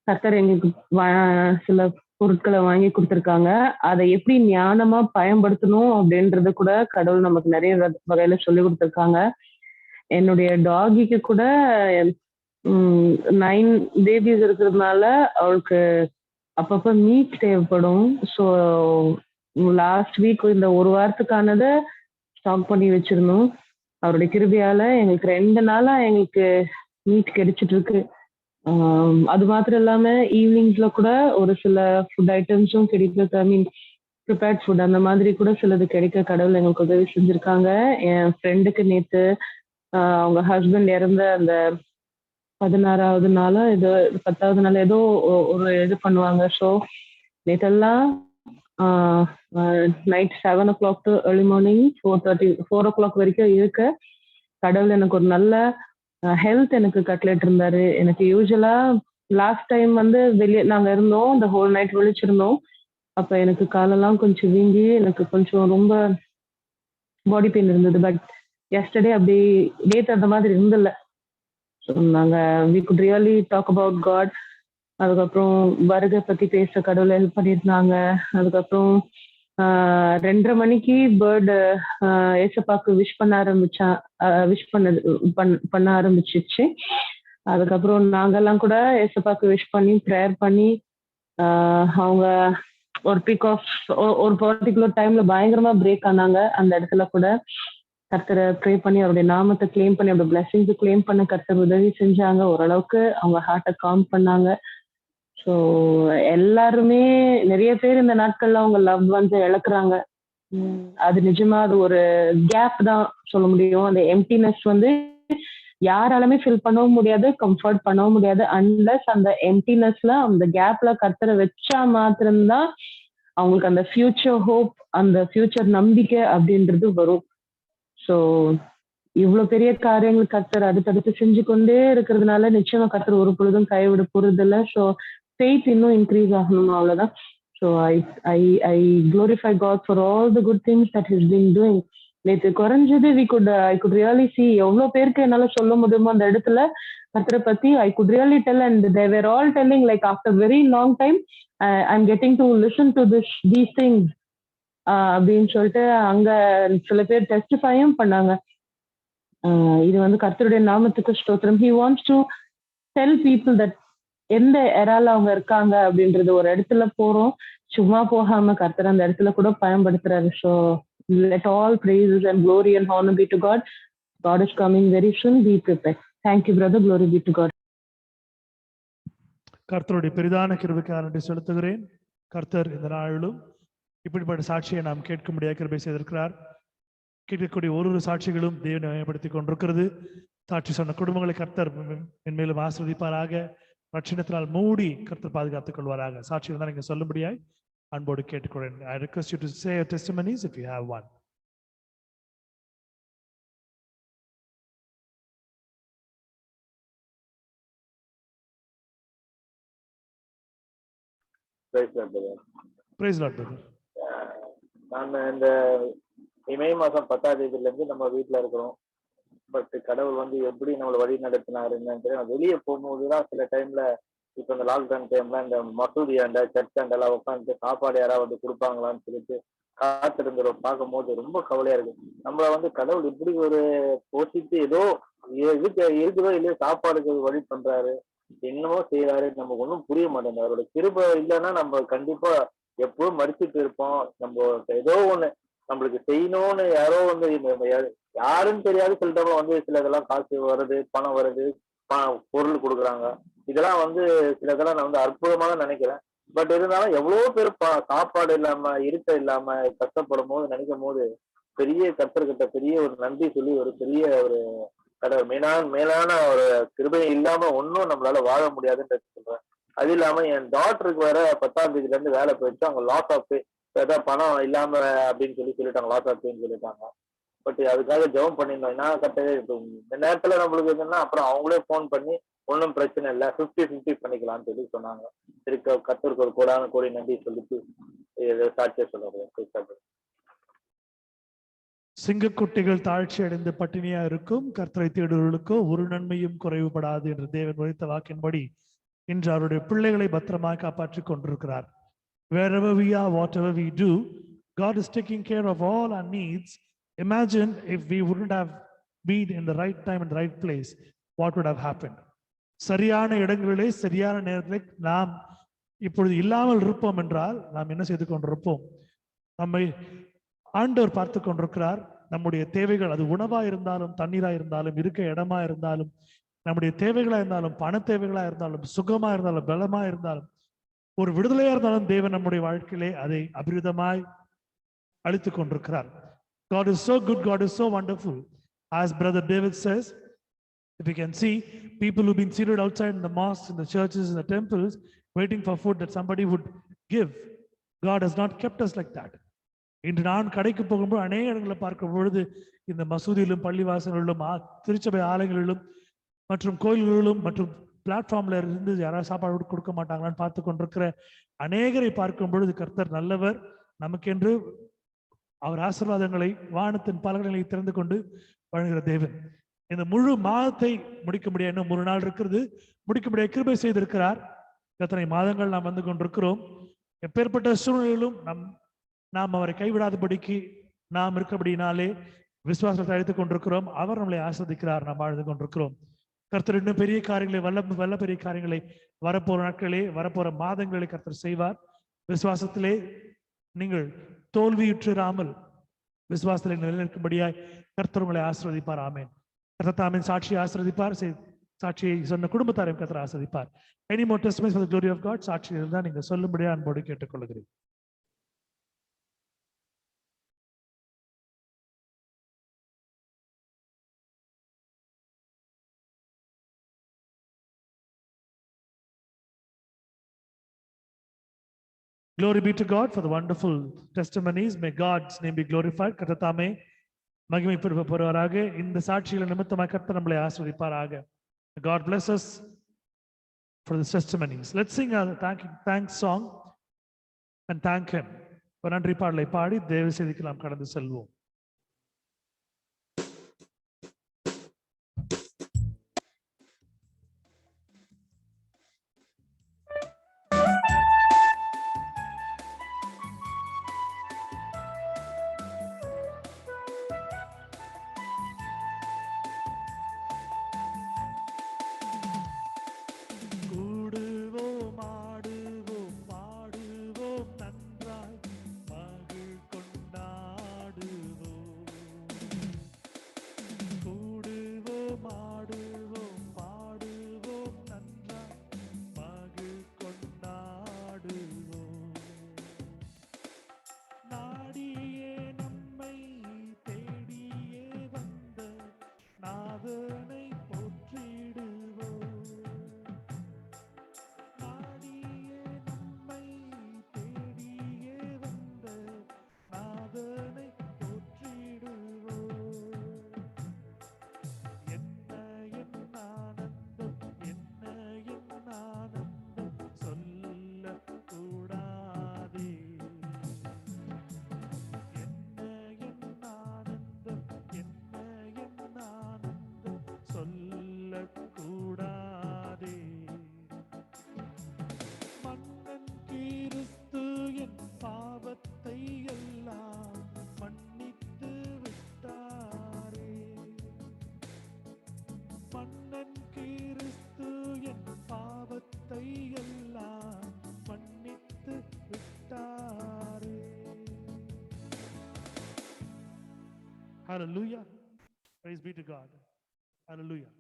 கர்த்தர் எங்களுக்கு சில பொருட்களை வாங்கி கொடுத்துருக்காங்க. அதை எப்படி ஞானமா பயன்படுத்தணும் அப்படின்றது கூட கடவுள் நமக்கு நிறைய வகையில சொல்லி கொடுத்துருக்காங்க. என்னுடைய டாகிக்கு கூட 9 பேபிஸ் இருக்கிறதுனால அவளுக்கு அப்பப்ப மீட் தேவைப்படும். ஸோ லாஸ்ட் வீக் இந்த ஒரு வாரத்துக்கானதை ஸ்டாக் பண்ணி வச்சிருந்தோம். அவருடைய கிருபையால எங்களுக்கு 2 நாளா எங்களுக்கு மீட் கிடைச்சிட்டு இருக்கு. அது மாத்திரம் இல்லாம ஈவினிங்ஸ்ல கூட ஒரு சில ஃபுட் ஐட்டம்ஸும் கிடைக்க, ஐ மீன் ப்ரிப்பேர்ட் ஃபுட் அந்த மாதிரி கூட சிலது கிடைக்க கடவுள் எங்களுக்கு உதவி செஞ்சிருக்காங்க. என் ஃப்ரெண்டுக்கு நேத்து அவங்க ஹஸ்பண்ட் இறந்த அந்த 16வது நாளா ஏதோ 10வது நாள் ஏதோ ஒரு இது பண்ணுவாங்க. ஸோ நேற்றெல்லாம் night 7 o'clock to early morning 4 o'clock வரைக்கும் இருக்க கடவுள் எனக்கு ஒரு நல்ல ஹெல்த் எனக்கு கட்லெட் இருந்தாரு. எனக்கு யூஸ்வலா லாஸ்ட் டைம் வந்து வெளியே நாங்க இருந்தோம், இந்த ஹோல் நைட் விழிச்சிருந்தோம். அப்ப எனக்கு காலெல்லாம் கொஞ்சம் வீங்கி எனக்கு கொஞ்சம் ரொம்ப பாடி பெயின் இருந்தது. பட் எஸ்டர்டே அப்படி நேற்று அந்த மாதிரி இருந்தில்ல. ஸோ நாங்க we could really talk about God. அதுக்கப்புறம் வருகை பத்தி பேச கடவுள் ஹெல்ப் பண்ணியிருந்தாங்க. அதுக்கப்புறம் 2:30 மணிக்கு பேர்டு ஏசப்பாக்கு விஷ் பண்ண ஆரம்பிச்சிச்சு. அதுக்கப்புறம் நாங்கெல்லாம் கூட ஏசப்பாக்கு விஷ் பண்ணி ப்ரேயர் பண்ணி அவங்க ஒரு ஒரு பர்டிகுலர் டைம்ல பயங்கரமா பிரேக் ஆனாங்க. அந்த இடத்துல கூட கர்த்தரை ப்ரே பண்ணி அவருடைய நாமத்தை கிளைம் பண்ணி அவருடைய பிளெஸிங்ஸை கிளைம் பண்ண கர்த்தர் உதவி செஞ்சாங்க. ஓரளவுக்கு அவங்க ஹார்ட்டை காம் பண்ணாங்க. ஸோ எல்லாருமே நிறைய பேர் இந்த நாட்கள்ல அவங்க லவ் ஒன்ஸை இழக்குறாங்க. அது நிஜமா அது ஒரு கேப் தான் சொல்ல முடியும். அந்த எம்டினஸ் வந்து யாராலுமே ஃபில் பண்ணவும் முடியாது, கம்ஃபர்ட் பண்ணவும் முடியாது. அன்லஸ் அந்த எம்டினஸ்ல அந்த கேப்ல கர்த்தரை வச்சா மாத்திரம்தான் அவங்களுக்கு அந்த ஃபியூச்சர் ஹோப், அந்த ஃபியூச்சர் நம்பிக்கை அப்படின்றது வரும். ஸோ இவ்வளவு பெரிய காரியங்கள் கர்த்தர் அடுத்தடுத்து செஞ்சு கொண்டே இருக்கிறதுனால நிச்சயமா கர்த்தர் ஒரு பொழுதும் கைவிட போறது இல்லை. ஸோ ஃபெய்த் இன்னும் இன்க்ரீஸ் ஆகணும், அவ்வளவுதான். So I glorify God for all the good things that he's been doing. நேற்று குறைஞ்சது I could really see எவ்வளவு பேருக்கு என்னால சொல்ல முடியுமோ அந்த இடத்துல கர்த்தரை பத்தி I could really tell, and they were all telling like after very long time I'm getting to listen to these things அப்படின்னு சொல்லிட்டு அங்க சில பேர் டெஸ்டிஃபையும் பண்ணாங்க. இது வந்து கர்த்தருடைய நாமத்துக்கு ஸ்தோத்திரம். He wants to tell people that எந்த எரால அவங்க இருக்காங்க அப்படின்றது. ஒரு இடத்துல போறோம், சும்மா போகாம கர்த்தர் அந்த இடத்துல கூட பயன்படுத்துறாரு. So let all praises and glory and honor be to God. God is coming very soon. Be prepared. Thank you, brother. Glory be to God. கர்த்தருடைய பெரிதான கிருபைக்காக நன்றி செலுத்துகிறேன். கர்த்தர் இந்த நாளிலும் இப்படிப்பட்ட சாட்சியை நாம் கேட்க முடியாத கிருபை செய்திருக்கிறார். கேட்கக்கூடிய ஒரு சாட்சிகளும் தேவனை மேம்படுத்திக் கொண்டிருக்கிறது. சாட்சி சொன்ன குடும்பங்களை கர்த்தர் மென்மேலும் ஆசீர்வதிப்பாராக. ரட்சணத்தினால் மூடி கர்த்தர் பாதுகாத்துக் கொள்வாராக. சாட்சிகள் தான் நீங்க சொல்லும்படியாய் அன்போடு கேட்டுக்கொள்கிறேன். I request you to say your testimonies if you have one. Praise Lord, brother. நான் இந்த மே மாசம் 10ஆம் தேதியில இருந்து நம்ம வீட்டுல இருக்கிறோம். பட் கடவுள் வந்து எப்படி நம்மளை வழி நடத்தினாருன்னு தெரியும். வெளியே போகும்போதுதான் சில டைம்ல இப்ப இந்த லாக்டவுன் டைம்ல இந்த மசூதி ஆண்ட சர்ச் ஆண்டெல்லாம் உட்காந்து சாப்பாடு யாராவது வந்து கொடுப்பாங்களான்னு சொல்லிட்டு காத்திருந்துரும். பார்க்கும் போது ரொம்ப கவலையா இருக்கு. நம்மள வந்து கடவுள் இப்படி ஒரு போஷித்து ஏதோ இருக்குதோ இல்லையோ சாப்பாடுக்கு வழி பண்றாரு, என்னமோ செய்யறாரு, நமக்கு ஒன்றும் புரிய மாட்டேங்குது. அவரோட கிருபை இல்லைன்னா நம்ம கண்டிப்பா எப்பவும் மடிச்சுட்டு இருப்போம். நம்ம ஏதோ ஒண்ணு நம்மளுக்கு செய்யணும்னு யாரோ வந்து யாருன்னு தெரியாது சொல்லிட்டோம் வந்து சில இதெல்லாம் காசு வருது, பணம் வருது, பொருள் கொடுக்குறாங்க. இதெல்லாம் வந்து சில இதெல்லாம் நான் வந்து அற்புதமாக நினைக்கிறேன். பட் இருந்தாலும் எவ்வளவோ பேர் சாப்பாடு இல்லாம இருக்க இல்லாம கஷ்டப்படும் போது நினைக்கும் போது பெரிய கர்த்தர்கிட்ட பெரிய ஒரு நன்றி சொல்லி ஒரு பெரிய ஒரு கடவுள் மேலான ஒரு கிருபை இல்லாம ஒன்னும் நம்மளால வாழ முடியாதுன்னு சொல்றேன். அது இல்லாம என் டாக்டருக்கு வேற 10ஆம் தேதியில இருந்து வேலை போயிடுச்சு. அவங்க லாஸ் ஆஃப் பே, ஏதாவது பணம் இல்லாம அப்படின்னு சொல்லிட்டாங்க, லாஸ் ஆஃப் பேன்னு சொல்லிட்டாங்க. பட் அதுக்காக ஜெபம் பண்ணியிருந்தோம். ஏன்னா கர்த்தரே இப்போ இந்த நேரத்துல நம்மளுக்கு என்னன்னா அப்புறம் அவங்களே ஃபோன் பண்ணி ஒன்றும் பிரச்சனை இல்லை 50-50 பண்ணிக்கலாம்னு சொல்லி சொன்னாங்க. சரி கர்த்தருக்கு ஒரு கோடான கோடி நன்றி சொல்லிட்டு ஏதோ சாட்சியை சொல்லுவாங்க. சிங்கக்குட்டிகள் தாழ்ச்சி அடைந்து பட்டினியா இருக்கும், கர்த்தரை தேடுவர்களுக்கோ ஒரு நன்மையும் குறைவுபடாது என்று தேவன் உரைத்த வாக்கின்படி இன்று அவருடைய பிள்ளைகளை பத்திரமாக காப்பாற்றிக் கொண்டிருக்கிறார். Wherever we are, whatever we do, God is taking care of all our needs. Imagine if we wouldn't have been in the right time and the right place, what would have happened? சரியான இடங்களிலே சரியான நேரத்திலே நாம் இப்பொழுது இல்லாமல் இருப்போம் என்றால் நாம் என்ன செய்து கொண்டிருப்போம்? நம்மை ஆண்டவர் பார்த்து கொண்டிருக்கிறார். நம்முடைய தேவைகள், அது உணவா இருந்தாலும், தண்ணீரா இருந்தாலும், இருக்க இடமா இருந்தாலும், நம்முடைய தேவைகளா இருந்தாலும், பண தேவைகளா இருந்தாலும், சுகமா இருந்தாலும், பலமா இருந்தாலும், ஒரு விடுதலையா இருந்தாலும் தேவன் நம்முடைய வாழ்க்கையிலே அதை அபிரிதமாய் அளித்துக் கொண்டிருக்கிறார். God is so good, God is so wonderful. As Brother David says, if you can see people who've been seated outside in the mosques, in the churches, in the temples, waiting for food that somebody would give. God has not kept us like that. இன்று நான் கடைக்கு போகும்போது அநேக இடங்களில் பார்க்கும் பொழுது இந்த மசூதியிலும் பள்ளிவாசல்களிலும் திருச்சபை ஆலயங்களிலும் மற்றும் கோயில்களிலும் மற்றும் பிளாட்ஃபார்ம்ல இருந்து யாராவது சாப்பாடு கொடுக்க மாட்டாங்களான்னு பார்த்து கொண்டிருக்கிற அநேகரை பார்க்கும் பொழுது கர்த்தர் நல்லவர், நமக்கென்று அவர் ஆசீர்வாதங்களை வானத்தின் பலகங்களை திறந்து கொண்டு வழங்குகிற தேவன். இந்த முழு மாதத்தை முடிக்க முடியாது, இன்னும் 3 நாள் இருக்கிறது, முடிக்க முடியாது கிருபை செய்திருக்கிறார். எத்தனை மாதங்கள் நாம் வந்து கொண்டிருக்கிறோம். எப்பேற்பட்ட சூழ்நிலையிலும் நாம் அவரை கைவிடாதபடிக்கு நாம் இருக்கிறபடினாலே விசுவாசத்தை அழைத்துக் கொண்டிருக்கிறோம். அவர் நம்மளை ஆஸ்வதிக்கிறார், நாம் வாழ்ந்து கொண்டிருக்கிறோம். கர்த்தர் இன்னும் பெரிய காரியங்களை, வல்ல பெரிய காரியங்களை வரப்போற நாட்களே, வரப்போற மாதங்களை கர்த்தர் செய்வார். விசுவாசத்திலே நீங்கள் தோல்வியுற்றாமல் விசுவாசத்திலே நிலைநிற்கும்படியாய் கர்த்தர் உங்களை ஆசீர்வதிப்பார். ஆமென். கர்த்தர் தாமே சாட்சியை ஆசீர்வதிப்பார். சாட்சியை சொன்ன குடும்பத்தாரையும் கர்த்தர் ஆசீர்வதிப்பார். Any more testimonies for the glory of God? சாட்சி இருந்தால் நீங்க சொல்லும்படியா அன்போடு கேட்டுக்கொள்கிறேன். Glory be to God for the wonderful testimonies. May God's name be glorified. கர்த்தர் தாமே மகிமை பெறுவாராக. இந்த சாட்சிகள் நிமித்தமாக கர்த்தர் நம்மளை ஆசீர்வதிப்பாராக. God bless us for the testimonies. Let's sing a thanks song and thank him. ஒரு நன்றி பாடலை பாடி தேவ செய்திக்கு நாம் கடந்து செல்வோம். Hallelujah. Praise be to God. Hallelujah.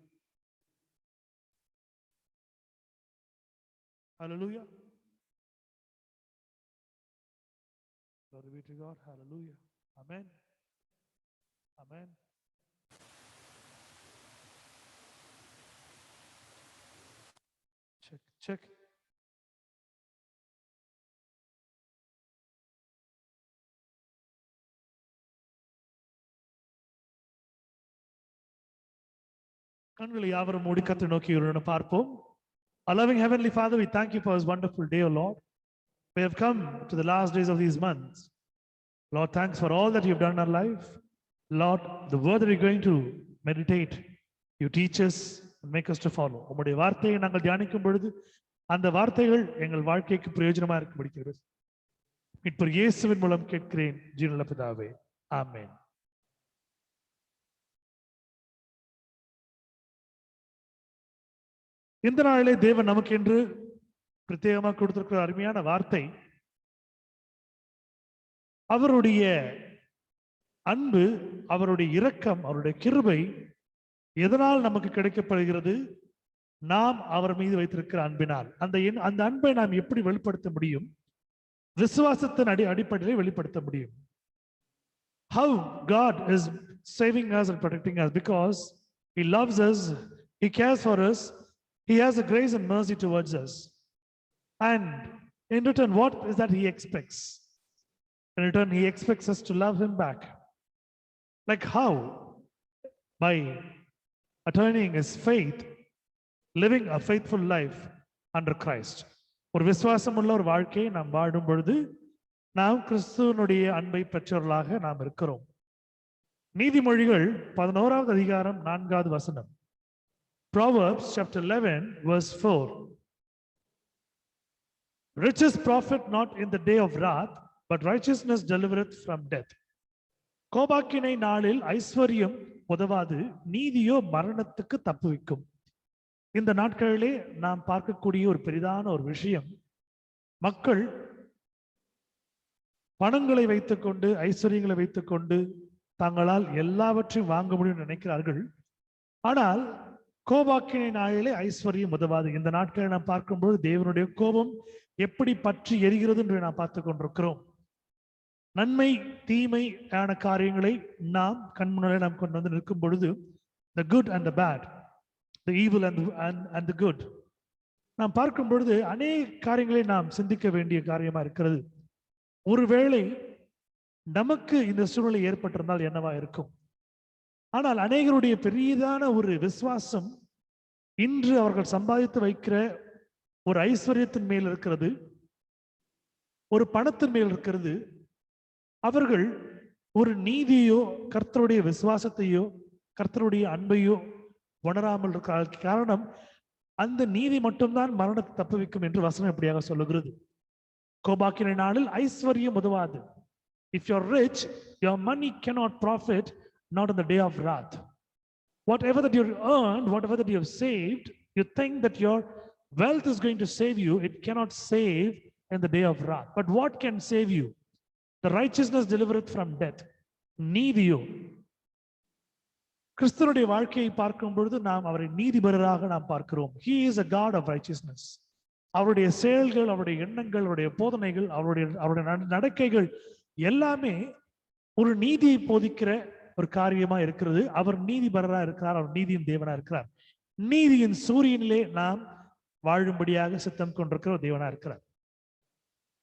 Hallelujah. Glory be to God. Hallelujah. Amen. Amen. Check. கண்களை யாவரும் மூடி கர்த்தரை நோக்கி ஒரு பார்ப்போம். Our loving Heavenly Father, we thank you for this wonderful day, O Lord. We have come to the last days of these months. Lord, thanks for all that you've done in our life. Lord, the word that we're going to meditate, you teach us and make us to follow. உம்முடைய வார்த்தையை நாங்கள் தியானிக்கும் பொழுது அந்த வார்த்தைகள் எங்கள் வாழ்க்கைக்கு பிரயோஜனமா இருக்க முடிகிறது. இப்ப இயேசுவின் மூலம் கேட்கிறேன் ஜீவனுள்ள பிதாவே, ஆமென். இந்த நாளிலே தேவன் நமக்கு என்று பிரத்யேகமாக கொடுத்திருக்கிற அருமையான வார்த்தை, அவருடைய அன்பு, அவருடைய இரக்கம், அவருடைய கிருபை எதனால் நமக்கு கிடைக்கப்படுகிறது? நாம் அவர் மீது வைத்திருக்கிற அன்பினால். அந்த அன்பை நாம் எப்படி வெளிப்படுத்த முடியும்? விசுவாசத்தின் அடிப்படையில் வெளிப்படுத்த முடியும். How God is saving us and protecting us? Because He loves us, He cares for us, He has a grace and mercy towards us. And in return, what is that He expects? In return, He expects us to love Him back. Like how? By attaining His faith, living a faithful life under Christ. ஒரு விசுவாசமுள்ள ஒரு வாழ்க்கையை நாம் வாழும் பொழுது நாம் கிறிஸ்துவனுடைய அன்பை பெற்றவர்களாக நாம் இருக்கிறோம். நீதிமொழிகள் 11வது அதிகாரம் 4வது வசனம். Proverbs chapter 11 verse 4. Riches profit not in the day of wrath, but righteousness delivereth from death. கோபாக்கினை நாளில் ஐஸ்வர்யம் உதவாது, நீதியோ மரணத்துக்கு தப்புவிக்கும். இந்த நாட்களிலே நாம் பார்க்கக்கூடிய ஒரு பெரிதான ஒரு விஷயம், மக்கள் பணங்களை வைத்துக்கொண்டு, ஐஸ்வர்யங்களை வைத்துக்கொண்டு தங்களால் எல்லாவற்றையும் வாங்க முடியும் நினைக்கிறார்கள். ஆனால் கோபாக்கினை நாளிலே ஐஸ்வர்யம் உதவாது. இந்த நாட்களை நாம் பார்க்கும்போது தேவனுடைய கோபம் எப்படி பற்றி எரிகிறது என்று நாம் பார்த்து கொண்டிருக்கிறோம். நன்மை தீமையான காரியங்களை நாம் கண்முன்னாலே நாம் கொண்டு வந்து நிற்கும் பொழுது, the good and the bad, the evil and the good, நாம் பார்க்கும் பொழுது அநேக காரியங்களை நாம் சிந்திக்க வேண்டிய காரியமா இருக்கிறது. ஒருவேளை நமக்கு இந்த சூழ்நிலை ஏற்பட்டிருந்தால் என்னவா இருக்கும்? ஆனால் அநேகருடைய பெரியதான ஒரு விசுவாசம் இன்று அவர்கள் சம்பாதித்து வைக்கிற ஒரு ஐஸ்வர்யத்தின் மேல் இருக்கிறது, ஒரு பணத்தின் மேல் இருக்கிறது. அவர்கள் ஒரு நீதியோ கர்த்தருடைய விசுவாசத்தையோ கர்த்தருடைய அன்பையோ உணராமல் இருக்கிற காரணம், அந்த நீதி மட்டும்தான் மரணத்தை தப்புவிக்கும் என்று வசனம் எப்படியாக சொல்லுகிறது. கோபாக்கினை நாளில் ஐஸ்வர்யம் உதவாது. If you're rich, your money cannot profit, not in the day of wrath. Whatever that you've earned, whatever that you have saved, you think that your wealth is going to save you. It cannot save in the day of wrath. But what can save you? The righteousness delivereth from death. நீதியோ, கிறிஸ்துவனுடைய வாழ்க்கையை பார்க்கும் பொழுது நாம் அவரை நீதிபரராக நாம் பார்க்கிறோம். He is a God of righteousness. அவருடைய செயல்கள், அவருடைய எண்ணங்கள், அவருடைய போதனைகள், அவருடைய நடக்கைகள் எல்லாமே ஒரு நீதியை போதிக்கிற ஒரு காரியமா இருக்கிறது. அவர் நீதிபரரா இருக்கிறார், அவர் நீதியின் தேவனா இருக்கிறார். நீதியின் சூரியனிலே நாம் வாழும்படியாக சித்தம் கொண்டிருக்கிற ஒரு தேவனா இருக்கிறார்.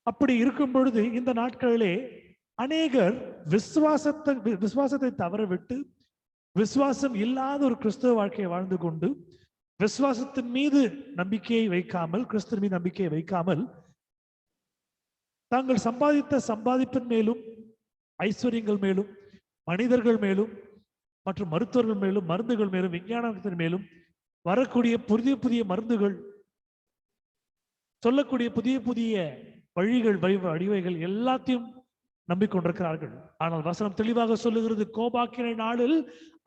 அப்படி இருக்கும் பொழுது இந்த நாட்களிலே அநேகர் விசுவாசத்தை தவறவிட்டு, விசுவாசம் இல்லாத ஒரு கிறிஸ்தவ வாழ்க்கையை வாழ்ந்து கொண்டு, விசுவாசத்தின் மீது நம்பிக்கையை வைக்காமல், கிறிஸ்துவின் மீது நம்பிக்கையை வைக்காமல், தாங்கள் சம்பாதித்த சம்பாதிப்பின் மேலும், ஐஸ்வர்யங்கள் மேலும், மனிதர்கள் மேலும், மற்றும் மருத்துவர்கள் மேலும், மருந்துகள் மேலும், விஞ்ஞானத்தின் மேலும் வரக்கூடிய புதிய புதிய மருந்துகள், சொல்லக்கூடிய புதிய புதிய வழிகள், வடிவைகள் எல்லாத்தையும் நம்பிக்கொண்டிருக்கிறார்கள். ஆனால் வசனம் தெளிவாக சொல்லுகிறது, கோபாக்கினை நாளில்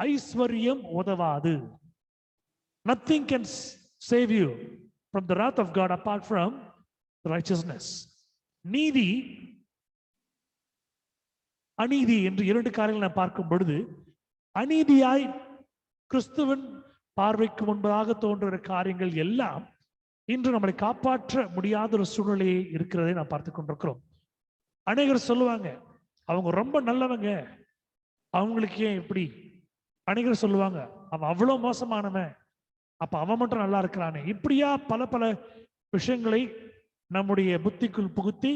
ஐஸ்வர்யம் உதவாது. Nothing can save you from the wrath of God apart from righteousness. நீதி, அநீதி என்று இரண்டு காரியங்களை நாம் பார்க்கும் பொழுது, அநீதியாய் கிறிஸ்துவின் பார்வைக்கு முன்பதாக தோன்றுகிற காரியங்கள் எல்லாம் இன்று நம்மளை காப்பாற்ற முடியாத ஒரு சூழ்நிலையை இருக்கிறதை நாம் பார்த்து கொண்டிருக்கிறோம். அநேகர் சொல்லுவாங்க, அவங்க ரொம்ப நல்லவங்க, அவங்களுக்கு ஏன் இப்படி? அநேகர் சொல்லுவாங்க, அவன் அவ்வளவு மோசமானவன், அப்ப அவன் மட்டும் நல்லா இருக்கிறானே. இப்படியா பல பல விஷயங்களை நம்முடைய புத்திக்குள் புகுத்தி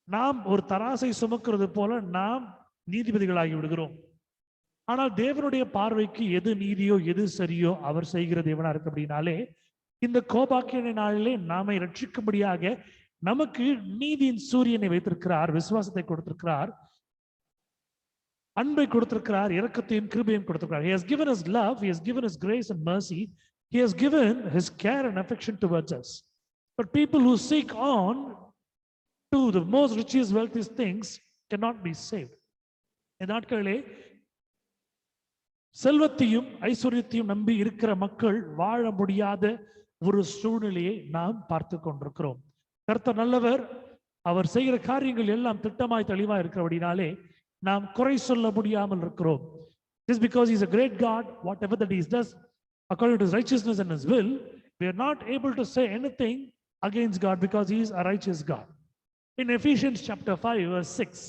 நாம் ஒரு தராசை சுமக்கிறது போல நாம் நீதிபதிகளாகி விடுகிறோம். ஆனால் தேவனுடைய பார்வைக்கு எது நீதியோ எது சரியோ அவர் செய்கிற தேவனா இருக்கு. அப்படின்னாலே இந்த கோபாக்கிய நாளிலே நாமை ரட்சிக்கும்படியாக நமக்கு நீதியின் சூரியனை வைத்திருக்கிறார், விசுவாசத்தை கொடுத்திருக்கிறார், அன்பை கொடுத்திருக்கிறார், இரக்கத்தையும் கிருபையும் கொடுத்திருக்கிறார். He has given us love, he has given us grace and mercy, he has given his care and affection towards us. But people who seek on to the most richest wealthiest things cannot be saved. இந்த நாட்களிலே செல்வத்தையும் ஐஸ்வர்யத்தையும் நம்பி இருக்கிற மக்கள் வாழ முடியாத ஒரு சூழ்நிலையை நாம் பார்த்து கொண்டிருக்கிறோம். கர்த்தர் நல்லவர், அவர் செய்கிற காரியங்கள் எல்லாம் திட்டமாய் தெளிவாய் இருக்கிறபடினாலே நாம் குறை சொல்ல முடியாமல் இருக்கிறோம். Just because he is a great God, whatever that he does according to his righteousness and his will, we are not able to say anything against God because he is a righteous God. In Ephesians chapter 5 verse 6,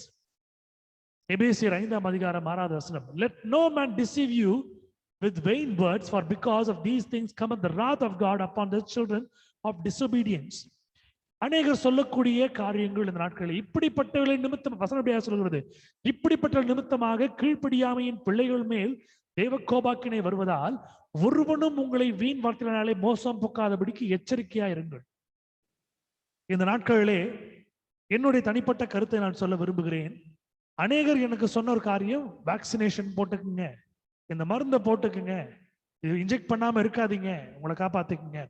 எபேசியர் 5ஆம் அதிகாரம் 6வது வசனம், let no man deceive you with vain words, for because of these things cometh the wrath of God upon the children of disobedience. அநேகர் சொல்லக்கூடிய காரியங்கள் இந்த நாட்களில் இப்படிப்பட்டவர்களை நிமித்தம் வசனப்படியாக சொல்கிறது, இப்படிப்பட்ட நிமித்தமாக கீழ்ப்படியாமையின் பிள்ளைகள் மேல் தேவ கோபாக்கினை வருவதால் ஒருவனும் உங்களை வீண் வார்த்தையினாலே மோசம் போக்காதபடிக்கு எச்சரிக்கையா இருங்கள். இந்த நாட்களிலே என்னுடைய தனிப்பட்ட கருத்தை நான் சொல்ல விரும்புகிறேன். அநேகர் எனக்கு சொன்ன ஒரு காரியம், வேக்சினேஷன் போட்டுக்குங்க, இந்த மருந்தை போட்டுக்குங்க, இது இன்ஜெக்ட் பண்ணாம இருக்காதீங்க, உங்களை காப்பாத்திக்குங்க.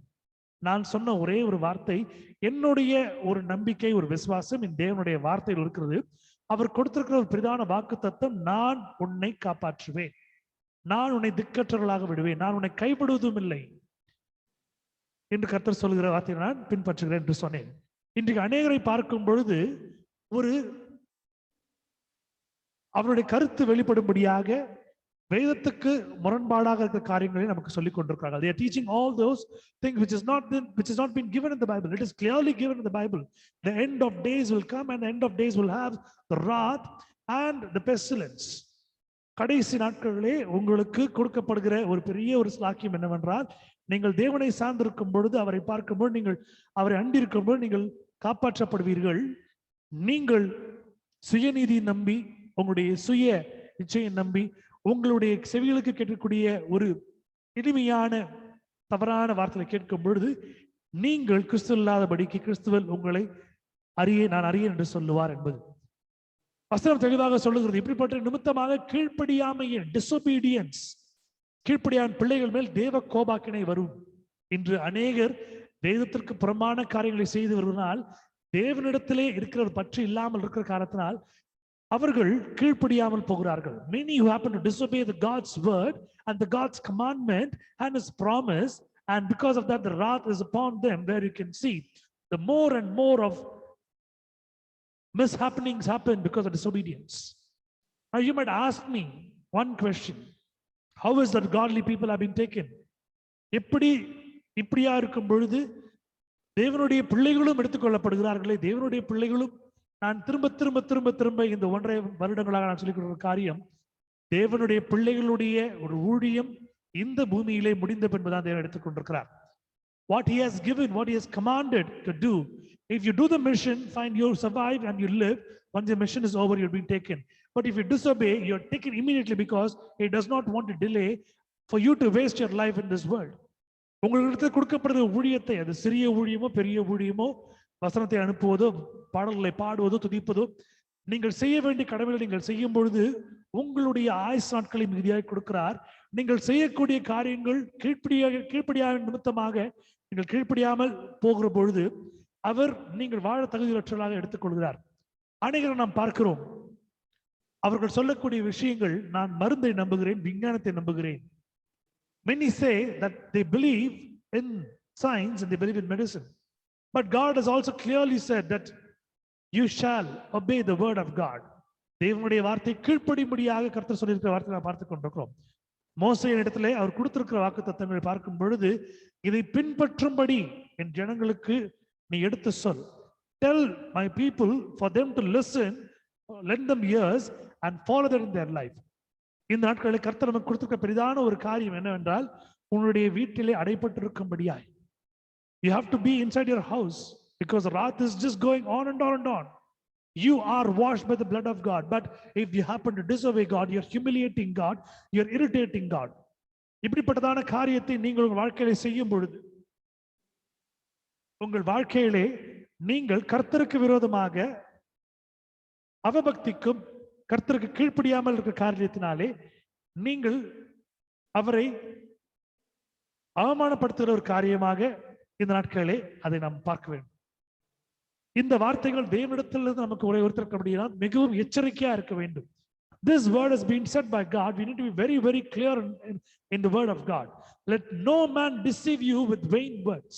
நான் சொன்ன ஒரே ஒரு வார்த்தை, என்னுடைய ஒரு நம்பிக்கை, ஒரு விசுவாசம் இந்த தேவனுடைய வார்த்தையில் இருக்கிறது. அவர் கொடுத்திருக்கிற ஒரு பிரதான வாக்கு தத்தம், நான் உன்னை காப்பாற்றுவேன், நான் உன்னை திக்கற்றவர்களாக விடுவேன், நான் உன்னை கைவிடுவதும் இல்லை என்று கர்த்தர் சொல்கிற வார்த்தையை நான் பின்பற்றுகிறேன் என்று சொன்னேன். இன்றைக்கு அநேகரை பார்க்கும் பொழுது ஒரு அவருடைய கருத்து வெளிப்படும்படியாக வேதத்துக்கு முரண்பாடாக இருக்கிற காரியங்களை நமக்கு சொல்லிக் கொண்டிருக்கிறார்கள். They are teaching all those things which has not been given in the Bible. It is clearly given in the Bible. The end of days will come, and the end of days will have the wrath and the pestilence. கடைசி நாட்களிலே உங்களுக்கு கொடுக்கப்படுகிற ஒரு பெரிய ஒரு ஸ்லாக்கியம் என்னவென்றால், நீங்கள் தேவனை சார்ந்திருக்கும் பொழுது, அவரை பார்க்கும்போது, நீங்கள் அவரை அண்டிருக்கும் பொழுது நீங்கள் காப்பாற்றப்படுவீர்கள். நீங்கள் சுயநீதி நம்பி, உங்களுடைய சுய நிச்சயம் நம்பி, உங்களுடைய செவிகளுக்கு கேட்கக்கூடிய ஒரு இனிமையான தவறான வார்த்தைகளை கேட்கும் பொழுது நீங்கள் கிறிஸ்து இல்லாதபடிக்கு கிறிஸ்துவல் உங்களை நான் அறியேன் என்று சொல்லுவார் என்பது வசனம் தெளிவாக சொல்லுகிறது. இப்படிப்பட்ட நிமித்தமாக கீழ்ப்படியாமையின் டிசோபீடியன்ஸ், கீழ்ப்படியான் பிள்ளைகள் மேல் தேவ கோபாக்கினை வரும். இன்று அநேகர் வேதத்திற்கு புறம்பான காரியங்களை செய்து வருவதனால், தேவனிடத்திலே இருக்கிற பற்று இல்லாமல் இருக்கிற காரணத்தினால் அவர்கள் கீழ்ப்படியாமல் போகிறார்கள். Many who happen to disobey the God's word and the God's commandment and his promise, and because of that the wrath is upon them, where you can see the more and more of mishappenings happen because of disobedience. Now you might ask me one question, how is that godly people have been taken? இப்படியா இருக்கும் பொழுது தேவனுடைய பிள்ளைகளும் எடுத்துக்கொள்ளப்படுகிறார்களே, தேவனுடைய பிள்ளைகளும், நான் திரும்ப திரும்ப திரும்ப திரும்ப இந்த 1.5 வருடங்களாக நான் சொல்லிக் கொடுக்கிற காரியம், தேவனுடைய பிள்ளைகளுடைய ஒரு ஊழியம் இந்த பூமியிலே முடிந்த பின்புதான் தேவன் எடுத்துக்கொண்டிருக்கிறார். What he has given, what he has commanded to do, if you do the mission, fine, you survive and you live. Once the mission is over, you're being taken. But if you disobey, you're taken immediately, because he does not want to delay for you to waste your life in this world. உங்களுக்கு கொடுக்கப்படுகிற ஊழியத்தை, அது சிறிய ஊழியமோ பெரிய ஊழியமோ, வசனத்தை அனுப்புவதோ, பாடல்களை பாடுவதோ, துதிப்பதோ, நீங்கள் செய்ய வேண்டிய கடமைகளை நீங்கள் செய்யும் பொழுது உங்களுடைய ஆயுசு நாட்களை மிகுதியாக கொடுக்கிறார். நீங்கள் செய்யக்கூடிய காரியங்கள் கீழ்ப்படியாக நிமித்தமாக நீங்கள் கீழ்ப்படியாமல் போகிற பொழுது அவர் நீங்கள் வாழ தகுதியற்றவர்களாக எடுத்துக்கொள்கிறார். அநேகரை நாம் பார்க்கிறோம், அவர்கள் சொல்லக்கூடிய விஷயங்கள், நான் மருந்தை நம்புகிறேன், விஞ்ஞானத்தை நம்புகிறேன். Many say that they believe in science and they believe in medicine. But God has also clearly said that you shall obey the word of God. தேவனுடைய வார்த்தை கீழ்ப்படியும்படியாக கர்த்தர் சொல்லியிருக்கிற வார்த்தை நாம் பார்த்துக் கொண்டிருக்கிறோம். மோசேயின் இடத்திலே அவர் கொடுத்திருக்கிற வாக்குத்தத்தங்களை பார்க்கும் பொழுது, இதை பின்பற்றும்படி என் ஜனங்களுக்கு நீ எடுத்து சொல். Tell my people for them to listen, lend them ears and follow them in their life. இந்த நாட்களில் கர்த்தர் நமக்கு கொடுத்திருக்கிற பெரிதான ஒரு காரியம் என்னவென்றால், உன்னுடைய வீட்டிலே அடைப்பட்டிருக்கும்படியாய், you have to be inside your house, because the wrath is just going on and on and on. You are washed by the blood of God. But if you happen to disobey God, you're humiliating God, you're irritating God. இப்படிப்பட்டதான காரியத்தை நீங்கள் உங்கள் வாழ்க்கையில செய்யும் பொழுது, உங்கள் வாழ்க்கையிலே நீங்கள் கர்த்தருக்கு விரோதமாக அவபக்திக்கும் கர்த்தருக்கு கீழ்ப்படியாமல் இருக்கிற காரியத்தினாலே நீங்கள் அவரை அவமானப்படுத்துகிற ஒரு காரியமாக இந்த நாட்களிலே அதை நாம் பார்க்க வேண்டும். இந்த வார்த்தைகள் தேவனிடத்திலிருந்து நமக்கு ஒருத்தருக்க மிகவும் எச்சரிக்கையா இருக்க வேண்டும். This word has been said by God. We need to be very, very clear in the word of God. Let no man deceive you with vain words.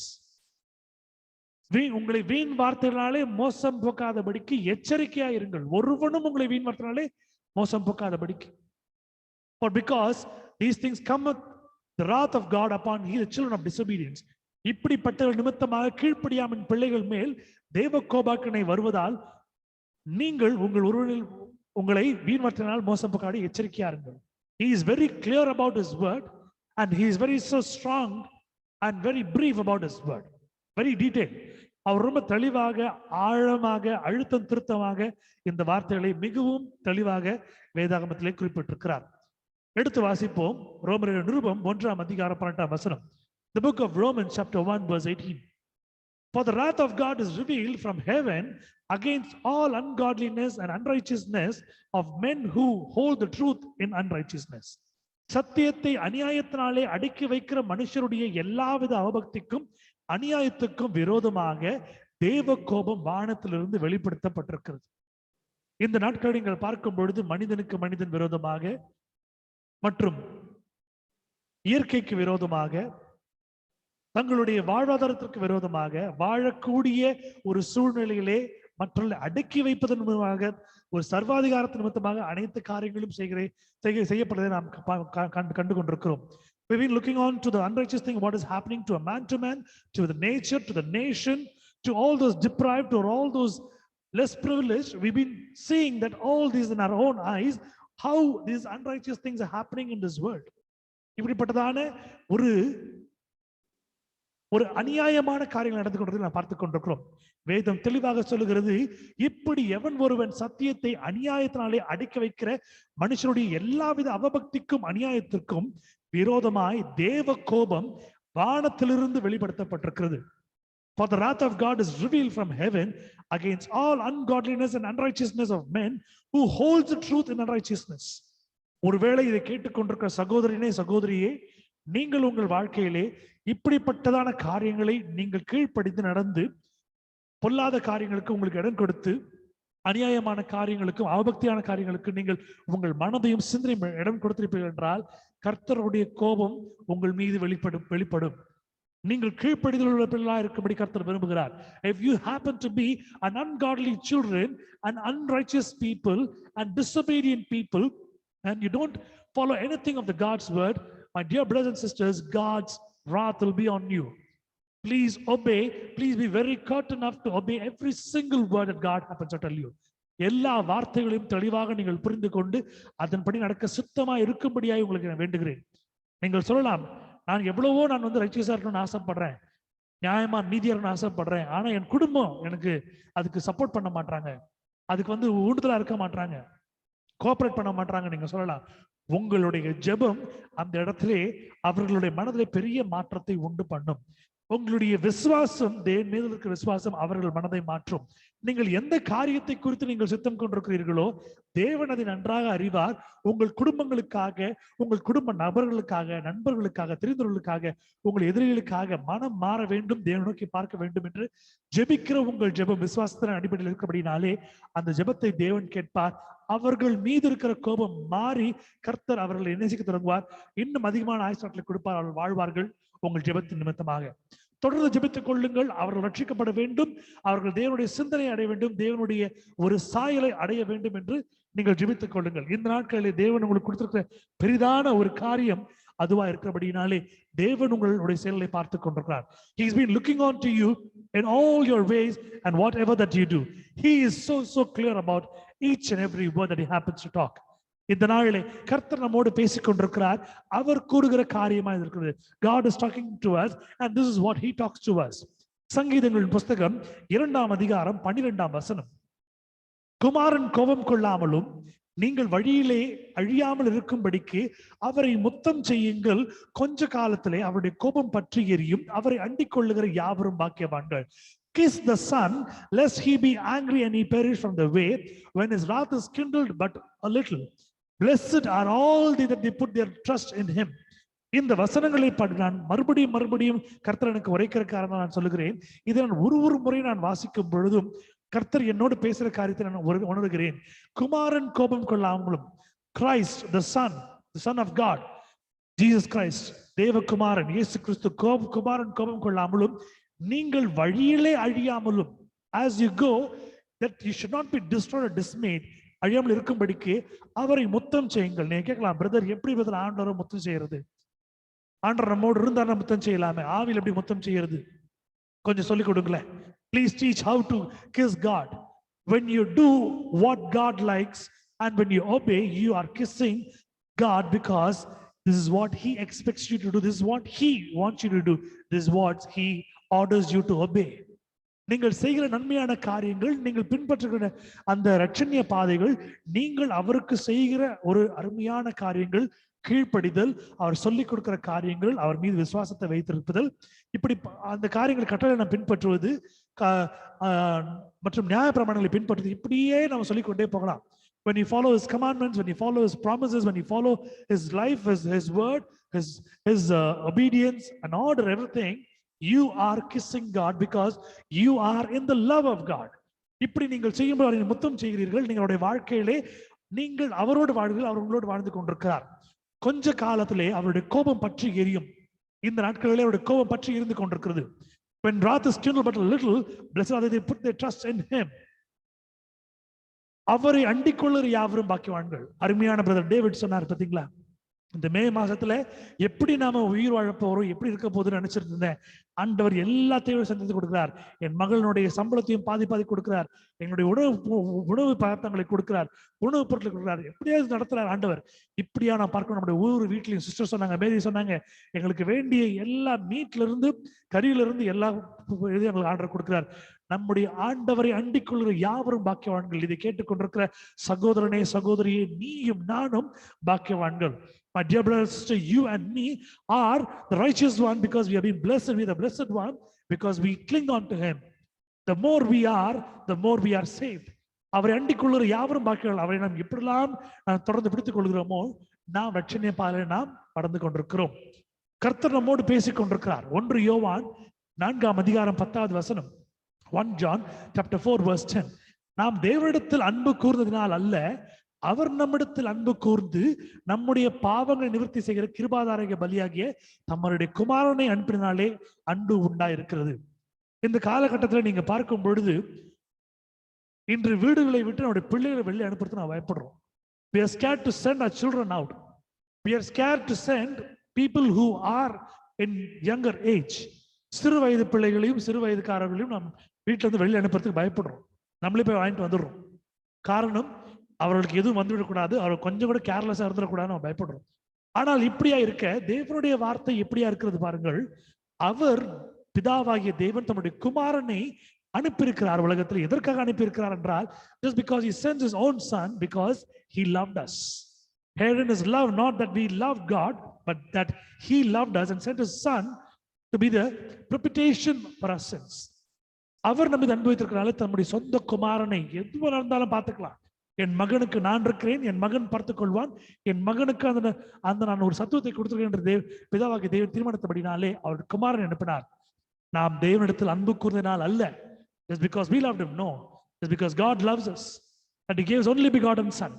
உங்களை வீண் வார்த்தைகளாலே மோசம் போக்காதபடிக்கு எச்சரிக்கையா இருங்கள். ஒருவனும் உங்களை வீண் வார்த்தைகளாலே மோசம் போக்காதபடிக்கு. For because these things come with the wrath of God upon the children of disobedience. இப்படிப்பட்ட நிமித்தமாக கீழ்ப்படியாமல் பிள்ளைகள் மேல் தேவ கோபாக்கினை வருவதால் நீங்கள் உங்களை வீண் வார்த்தைகளால் மோசம் போக்காத எச்சரிக்கையா இருங்கள். He is very clear about his word and he is very so strong and very brief about his word. Very detailed. அவர் ரொம்ப தெளிவாக ஆழமாக அழுத்தம் திருத்தமாக இந்த வார்த்தைகளை மிகவும் தெளிவாக வேதாகமத்திலே குறிப்பிட்டிருக்கிறார். எடுத்து வாசிப்போம். ரோமர் நிருபம் 1ஆம் அதிகாரம் 12ஆம் வசனம். The book of Romans chapter 1 verse 18. For the wrath of God is revealed from heaven against all ungodliness and unrighteousness of men who hold the truth in unrighteousness. சத்தியத்தை அநியாயத்தினாலே அடக்கி வைக்கிற மனுஷருடைய எல்லாவித அவபக்திக்கும் அநியாயத்துக்கும் விரோதமாக தேவ கோபம் வானத்திலிருந்து வெளிப்படுத்தப்பட்டிருக்கிறது. இந்த நாட்களில் நீங்கள் பார்க்கும் பொழுது மனிதனுக்கு மனிதன் விரோதமாக மற்றும் இயற்கைக்கு விரோதமாக தங்களுடைய வாழ்வாதாரத்திற்கு விரோதமாக வாழக்கூடிய ஒரு சூழ்நிலையிலே மற்றவர்களை அடக்கி வைப்பதன் மூலமாக ஒரு சர்வாதிகாரத்தின் நிமித்தமாக அனைத்து காரியங்களும் செய்யப்படுவதை நாம் கண்டு கொண்டிருக்கிறோம். We've been looking on to the unrighteous thing, what is happening to a man, to the nature, to the nation, to all those deprived, or all those less privileged. We've been seeing that all these in our own eyes, how these unrighteous things are happening in this world. இப்படிப்பட்டதான ஒரு அநியாயமான காரியங்கள் நடந்து கொண்டதை நாம் பார்த்துக் கொண்டிருக்கிறோம். வேதம் தெளிவாக சொல்லுகிறது, இப்படி எவன் ஒருவன் சத்தியத்தை அநியாயத்தினாலே அடக்கி வைக்கிற மனுஷனுடைய எல்லாவித அவபக்திக்கும் அநியாயத்திற்கும் விரோதமாய் தேவ கோபம் வானத்திலிருந்து வெளிப்படுத்தப்பட்டிருக்கிறது. For the wrath of God is revealed from heaven against all ungodliness and unrighteousness of men who hold the truth in unrighteousness. ஒருவேளை இதை கேட்டுக்கொண்டிருக்கிற சகோதரனே சகோதரியே, நீங்கள் உங்கள் வாழ்க்கையிலே இப்படிப்பட்டதான காரியங்களை நீங்கள் கீழ்ப்படிந்து நடந்து பொல்லாத காரியங்களுக்கு உங்களுக்கு இடம் கொடுத்து அநியாயமான காரியங்களுக்கும் அவபக்தியான காரியங்களுக்கு நீங்கள் உங்கள் மனதையும் சிந்தனையும் இடம் கொடுத்திருப்பீர்கள் என்றால் கர்த்தருடைய கோபம் உங்கள் மீது வெளிப்படும். நீங்கள் கீழ்ப்படிதல் உள்ள பிள்ளைகளாக இருக்கும்படி கர்த்தர் விரும்புகிறார். If you happen to be an ungodly children and unrighteous people and disobedient people and you don't follow anything of the God's word, my dear brothers and sisters, God's wrath will be on you. Please obey. Please be very curt enough to obey every single word that God happens to tell you. எல்லா வார்த்தைகளையும் தெளிவாக நீங்கள் புரிந்து கொண்டு அதன்படி நடக்க சுத்தமா இருக்கும்படியாக உங்களுக்கு நான் வேண்டுகிறேன். நீங்கள் சொல்லலாம், நான் எவ்வளவோ ரைச்சியஸா இருக்கணும்னு ஆசைப்படுறேன், நியாயமா நீதியா இருக்கணும்னு ஆசைப்படுறேன், ஆனா என் குடும்பம் எனக்கு அதுக்கு சப்போர்ட் பண்ண மாட்டாங்க, அதுக்கு ஊண்டுதலா இருக்க மாட்டாங்க, கோஆபரேட் பண்ண மாட்டாங்க. நீங்க சொல்லலாம், உங்களுடைய ஜெபம் அந்த இடத்திலே அவர்களுடைய மனதிலே பெரிய மாற்றத்தை உண்டு பண்ணும். உங்களுடைய விசுவாசம், தேவன் மீது இருக்கிற விசுவாசம் அவர்கள் மனதை மாற்றும். நீங்கள் எந்த காரியத்தை குறித்து நீங்கள் சித்தம் கொண்டிருக்கிறீர்களோ தேவன் அதை நன்றாக அறிவார். உங்கள் குடும்பங்களுக்காக, உங்கள் குடும்ப நபர்களுக்காக, நண்பர்களுக்காக, தெரிந்தவர்களுக்காக, உங்கள் எதிரிகளுக்காக மனம் மாற வேண்டும், தேவன் நோக்கி பார்க்க வேண்டும் என்று ஜெபிக்கிற உங்கள் ஜெபம் விசுவாசத்தின் அடிப்படையில் இருக்கிறபடினாலே அந்த ஜெபத்தை தேவன் கேட்பார். அவர்கள் மீது இருக்கிற கோபம் மாறி கர்த்தர் அவர்களை நேசிக்க தொடங்குவார். இன்னும் அதிகமான ஆயுஷ்நாட்களை கொடுப்பார். அவர்கள் வாழ்வார்கள் உங்கள் ஜெபத்தின் நிமித்தமாக. தொடர்ந்து ஜெபித்துக் கொள்ளுங்கள். அவர்கள் ரட்சிக்கப்பட வேண்டும், அவர்கள் தேவனுடைய சிந்தனை அடைய வேண்டும், தேவனுடைய ஒரு சாயலை அடைய வேண்டும் என்று நீங்கள் ஜெபித்துக் கொள்ளுங்கள். இந்த நாட்களில் தேவன் உங்களுக்கு கொடுத்திருக்கிற பெரிதான ஒரு காரியம் அதுவா இருக்கிறபடினாலே தேவன் உங்களுடைய செயலை பார்த்து கொண்டிருக்கிறார். He has been looking on to you in all your ways and whatever that you do. He is so clear about each and every word that he happens to talk. இந்த நாளிலே கர்த்தர் நம்மோடு பேசிக் கொண்டிருக்கிறார். அவர் கூறுகிற காரியமா இருக்கிறது. God is talking to us and this is what he talks to us. சங்கீதங்களின் புஸ்தகம் 2ஆம் அதிகாரம் 12ஆம் வசனம். குமாரன் கோபம் கொள்ளாமலும் நீங்கள் வழியிலே அழியாமல் இருக்கும்படிக்கு அவரை முத்தம் செய்யுங்கள், கொஞ்ச காலத்திலே அவருடைய கோபம் பற்றி எரியும், அவரை அண்டிக் கொள்ளுகிற யாவரும் பாக்கியவான்கள். Kiss the son, lest he be angry and he perish from the way, when his wrath is kindled but a little. Blessed are all they that they put their trust in him. இந்த வசனங்களை நான் மறுபடியும் கர்த்தர் எனக்கு உரைக்கிற காரணம் நான் சொல்லுகிறேன். இதை நான் ஒரு முறை நான் வாசிக்கும் பொழுதும் கர்த்தர் என்னோடு பேசுற காரியத்தை நான் உணர்கிறேன். குமாரன் கோபம் கொள்ளாமலும், Christ the son of God, Jesus Christ, தேவகுமாரன் இயேசு கிறிஸ்து குமாரன் கோபம் கொள்ளாமலும் நீங்கள் வழியிலே அழியாமலும், as you go, that you should not be destroyed or dismayed, அழியாமல் இருக்கும்படிக்கு அவரை முத்தம் செய்யுங்கள். நீங்க கேட்கலாம், பிரதர் எப்படி பிரதர் ஆண்டவரை முத்தம் செய்யறது? ஆண்டவர் நம்மோடு இருந்தா முத்தம் செய்யலாமே, ஆவியில் எப்படி முத்தம் செய்யறது? கொஞ்சம் சொல்லிக் கொடுங்களேன். Please teach how to kiss God. When you do what God likes and when you obey, you are kissing God, because this is what he expects you to do. This is what he wants you to do. This is what he orders you to obey. நீங்கள் செய்கிற நன்மையான காரியங்கள், நீங்கள் பின்பற்றுகிற அந்த இரட்சணிய பாதைகள், நீங்கள் அவருக்கு செய்கிற ஒரு அருமையான காரியங்கள், கீழ்ப்படிதல், அவர் சொல்லிக் கொடுக்கிற காரியங்கள், அவர் மீது விசுவாசத்தை வைத்திருப்பதல், இப்படி அந்த காரியங்கள் கட்டளை நாம் பின்பற்றுவது மற்றும் நியாய பிரமாணங்களை பின்பற்றுவது, இப்படியே நம்ம சொல்லிக்கொண்டே போகலாம். When you follow his commandments, when you follow his promises, when you follow his life, his word, his obedience and order, everything, you are kissing God because you are in the love of God. இப்படி நீங்கள் செய்யும்போது அவரை முத்தம் செய்கிறீர்கள். நீங்களுடைய வாழ்க்கையிலே நீங்கள் அவரோடு வாழ்கிறீர்கள், அவர் உங்களோடு வாழ்ந்து கொண்டிருக்கிறார். கொஞ்ச காலத்திலே அவருடைய கோபம் பற்றி எரியும். இந்த நாட்களிலே அவருடைய கோபம் பற்றி இருந்து கொண்டிருக்கிறது. When wrath is kindled but a little, blessed are they put their trust in him. அவரை அண்டிக் கொள்ளுகிற யாவரும் பாக்கியவான்கள். அருமையான பிரதர் டேவிட் சொன்னார் பாத்தீங்களா, இந்த மே மாசத்துல எப்படி நாம உயிர் வாழ போறோம், எப்படி இருக்க போகுதுன்னு நினைச்சிட்டு இருந்தேன். ஆண்டவர் எல்லாத்தையும் சந்தித்து கொடுக்கிறார். என் மகளுடைய சம்பளத்தையும் பாதி கொடுக்கிறார். எங்களுடைய உணவு பதார்த்தங்களை கொடுக்கிறார், உணவுப் பொருட்களை கொடுக்கிறார். எப்படியாவது நடத்துறார் ஆண்டவர். இப்படியா நான் பார்க்கணும். நம்முடைய ஒவ்வொரு வீட்லையும் சிஸ்டர் சொன்னாங்க, மேரி சொன்னாங்க, எங்களுக்கு வேண்டிய எல்லா மீட்ல இருந்து கறியில இருந்து எல்லா எங்களுக்கு ஆண்டவர் கொடுக்கிறார். நம்முடைய ஆண்டவரை அண்டிக் கொள்கிற யாவரும் பாக்கியவான்கள். இதை கேட்டுக்கொண்டிருக்கிற சகோதரனே சகோதரியே, நீயும் நானும் பாக்கியவான்கள். My dear brother, sister, you and me are the righteous one because we have been blessed with the blessed one because we cling on to him. The more we are, the more we are saved. அவரை அண்டிக் கொள்கிற யாவரும் பாக்கியவான்கள். அவரை நாம் எப்படிலாம் தொடர்ந்து பிடித்துக் கொள்கிறோமோ, நாம் ரட்சணிய பாதையிலே நாம் நடந்து கொண்டிருக்கிறோம். கர்த்தர் நம்மோடு பேசிக் கொண்டிருக்கிறார். 1 யோவான் 4:10 1 John chapter 4 verse 10. நாம் தேவனிடத்தில் அன்பு கூர்ந்ததினால் அல்ல, அவர் நம்மிடத்தில் அன்பு கூர்ந்து நம்முடைய பாவங்களை நிவர்த்தி செய்கிற கிருபாதாரக பலியாகிய தம்முடைய குமாரனை அனுப்பினாலே அன்பு உண்டாயிருக்கிறது. இந்த காலகட்டத்தில் நீங்க பார்க்கும் பொழுது, இன்று வீடுகளை விட்டு நம்முடைய பிள்ளைகளை வெளியே அனுப்புறது நான் பயப்படுறோம். We are scared to send our children out. We are scared to send people who are in younger age. சிறு வயது பிள்ளைகளையும் சிறு வயதுக்காரர்களையும் நாம் வீட்டுல இருந்து வெளியே அனுப்புறதுக்கு பயப்படுறோம். நம்மளே போய் வாங்கிட்டு வந்துடுறோம். காரணம், அவர்களுக்கு எதுவும் வந்துவிடக்கூடாது, அவர்கள் கொஞ்சம் கூட கேர்லெஸ்ஸா இருந்துடக்கூடாது, நம்ம பயப்படுறோம். ஆனால் இப்படியா இருக்க தேவனுடைய வார்த்தை எப்படியா இருக்கிறது பாருங்கள். அவர் பிதாவாகிய தேவன் தம்முடைய குமாரனை அனுப்பியிருக்கிறார் உலகத்தில். எதற்காக அனுப்பியிருக்கிறார் என்றால், just because he sends his own son, because he loved us. Herein is love, not that we loved God, but that he loved us and sent his son to be the propitiation for our sins. அவர் நம்மை அன்பு வைத்திருக்கிறார். தம்முடைய சொந்த குமாரனை எதுவா இருந்தாலும் பார்த்துக்கலாம். என் மகனுக்கு நான் இருக்கிறேன், என் மகன் பார்த்துக் கொள்வான், என் மகனுக்கு அந்த நான் ஒரு சத்துவத்தை கொடுத்திருக்கேன் என்று பிதாவாகிய தேவன் தீர்மானித்தபடினாலே அவர் குமாரன் அனுப்பினார். நாம் தேவனிடத்தில் அன்பு கூர்ந்ததினால் அல்ல, just because we loved him, no, just because God loves us and he gave his only begotten son.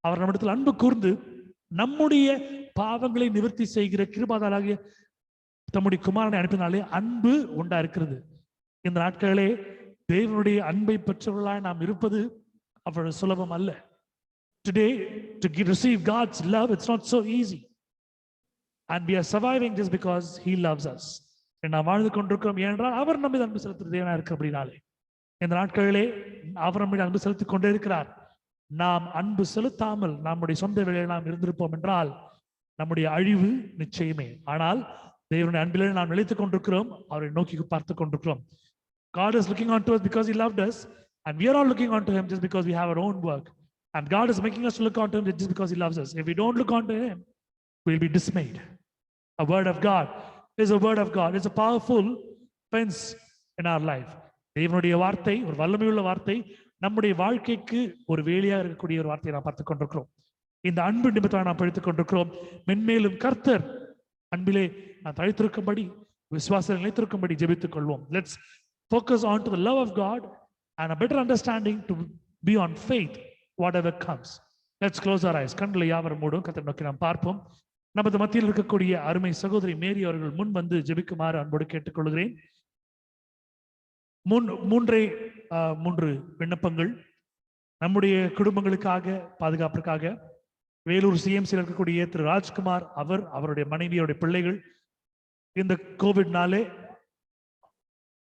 அவர் நம்மிடத்தில் அன்பு கூர்ந்து நம்முடைய பாவங்களை நிவர்த்தி செய்கிற கிருபாதாராகிய தம்முடைய குமாரனை அனுப்பினாலே அன்பு உண்டா இருக்கிறது. இந்த நாட்களிலே தேவனுடைய அன்பை பெற்றவர்களாய் நாம் இருப்பது அவ்வளவு சுலபம் அல்ல. Today, to receive God's love, it's not so easy. And we are surviving just because he loves us. நாம் வாழ்ந்து கொண்டிருக்கிறோம் ஏனென்றால் அவர் நம்மை அன்பு செலுத்துகிற தேவனா இருக்கிறபடினாலே. இந்த நாட்களிலே அவர் நம்மை அன்பு செலுத்திக் கொண்டே இருக்கிறார். நாம் அன்பு செலுத்தாமல் நம்முடைய சொந்த வேலையில் நாம் இருந்திருப்போம் என்றால் நம்முடைய அழிவு நிச்சயமே. ஆனால் தேவனுடைய அன்பிலே நாம் நிலைத்துக் கொண்டிருக்கிறோம், அவரை நோக்கி பார்த்துக் கொண்டிருக்கிறோம். God is looking on to us because he loved us And we are all looking onto him just because we have our own work. And God is making us to look onto him just because he loves us. If we don't look onto him, we'll be dismayed. A word of God is a word of God. It's a powerful fence in our life. தேவனுடைய வார்த்தை ஒரு வல்லமையுள்ள வார்த்தை, நம்முடைய வாழ்க்கைக்கு ஒரு வேலையா இருக்கக்கூடிய ஒரு வார்த்தையை நாம் பார்த்துக் கொண்டிருக்கிறோம். இந்த அன்பு நிமித்தமாக நாம் படித்துக் கொண்டிருக்கிறோம். மென்மேலும் கர்த்தர் அன்பிலே நான் தழைத்திருக்கும்படி, விசுவாசத்தில் நிலைத்திருக்கும்படி ஜெபித்துக் கொள்வோம். Let's focus on to the love of God and a better understanding to be on faith whatever comes. Let's close our eyes. கண்களை யாவரும் மூடும், கர்த்தரை நோக்கி நாம் பார்ப்போம். நமது மத்தியில் இருக்கக்கூடிய அருமை சகோதரி மேரி அவர்கள் முன் வந்து ஜெபிக்குமாறு அன்போடு கேட்டுக்கொள்கிறேன். மூன்று விண்ணப்பங்கள் நம்முடைய குடும்பங்களுக்காக, பாதுகாப்பிற்காக. வேலூர் சிஎம்சியில் இருக்கக்கூடிய திரு ராஜ்குமார் அவருடைய மனைவியோடைய பிள்ளைகள் இந்த கோவிட்னாலே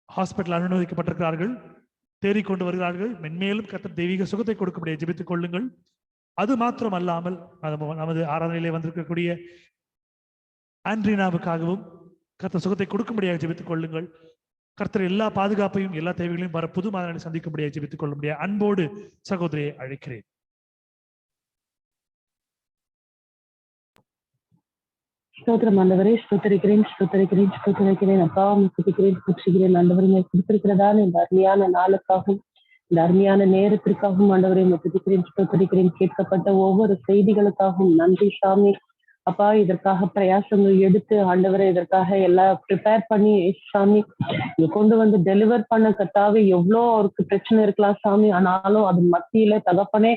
ஹாஸ்பிட்டல் அனுமதிக்கப்பட்டிருக்கிறார்கள், தேறிக்கொண்டு வருகிறார்கள். மென்மேலும் கர்த்தர் தெய்வீக சுகத்தை கொடுக்கும்படியாக ஜெபித்துக் கொள்ளுங்கள். அது மாத்திரம் அல்லாமல் நமது ஆராதனையிலே வந்திருக்கக்கூடிய ஆண்ட்ரீனாவுக்காகவும் கர்த்தர் சுகத்தை கொடுக்கும்படியாக ஜெபித்துக் கொள்ளுங்கள். கர்த்தர் எல்லா பாதுகாப்பையும், எல்லா தேவைகளையும் வர புது மாதங்களை சந்திக்கும்படியாக ஜெபித்துக் கொள்ளும்படியாக அன்போடு சகோதரியை அழைக்கிறேன். ஸ்தோத்திரம் ஆண்டவரே, ஸ்தோத்தரிக்கிறேன் அப்பா, துதிக்கிறேன் ஆண்டவரே. கொடுத்திருக்கிறதான இந்த அருமையான நாளுக்காகவும், இந்த அருமையான நேரத்திற்காகவும் ஆண்டவரை துதிக்கிறேன், ஸ்தோத்தரிக்கிறேன். கேட்கப்பட்ட ஒவ்வொரு செய்திகளுக்காகவும் நன்றி சாமி. அப்பா, இதற்காக பிரயாசங்கள் எடுத்து ஆண்டவரை இதற்காக எல்லாம் ப்ரிப்பேர் பண்ணி சாமி இங்க கொண்டு வந்து டெலிவர் பண்ண கர்த்தாவே, எவ்வளோ அவருக்கு பிரச்சனை இருக்கலாம் சாமி, ஆனாலும் அது மத்தியில தகப்பனே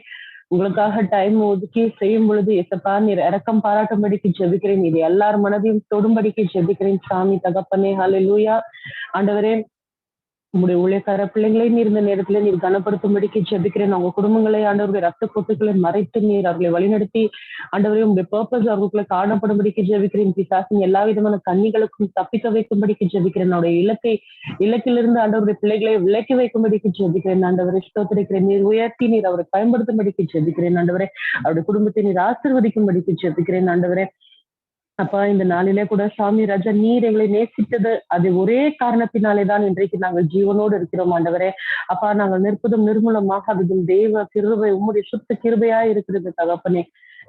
உங்களுக்காக டைம் ஒதுக்கி செய்யும் பொழுது எசப்பா நீர் இரக்கம் பாராட்டும்படிக்கு ஜெபிக்கிறேன். இது எல்லார் மனதையும் தொடும்படிக்கு ஜெபிக்கிறேன் சாமி தகப்பனே. ஹல்லேலூயா. ஆண்டவரே, உங்களுடைய ஊழியக்கார பிள்ளைங்களை நீர் இந்த நேரத்துல நீர் கனப்படுத்தும்படிக்கு ஜெபிக்கிறேன். அவங்க குடும்பங்களை ஆண்டவருடைய ரத்த கொட்டுக்களை மறைத்து நீர் அவர்களை வழிநடத்தி ஆண்டவரே உங்களுடைய பர்பஸ் அவர்களுக்குள்ள காணப்படும்படிக்கு ஜெபிக்கிறேன். பிசாசின் எல்லா விதமான கண்ணிகளுக்கும் தப்பிக்க வைக்கும்படிக்கு ஜெபிக்கிறேன். அவருடைய இலக்கிலிருந்து ஆண்டவருடைய பிள்ளைகளை விலக்கி வைக்கும்படிக்கு ஜெபிக்கிறேன். ஆண்டவரை ஸ்தோத்திரிக்கிறேன். நீர் உயர்த்தி நீர் அவரை பயன்படுத்தும்படிக்கு ஜெபிக்கிறேன். ஆண்டவரே, அவருடைய குடும்பத்தை நீர் ஆசீர்வதிக்கும்படிக்கு ஜெபிக்கிறேன். ஆண்டவரே, அப்பா, இந்த நாளிலே கூட சாமி ராஜா நீர் எங்களை நேசித்தது அது ஒரே காரணத்தினாலேதான் இன்றைக்கு நாங்கள் ஜீவனோடு இருக்கிறோம். ஆண்டவரே, அப்பா, நாங்கள் நிற்பதும் நிர்மூலமாக அதுவும் தெய்வ கிருபை, உம்முடைய சுத்த கிருபையா இருக்கிறது தகப்பனே.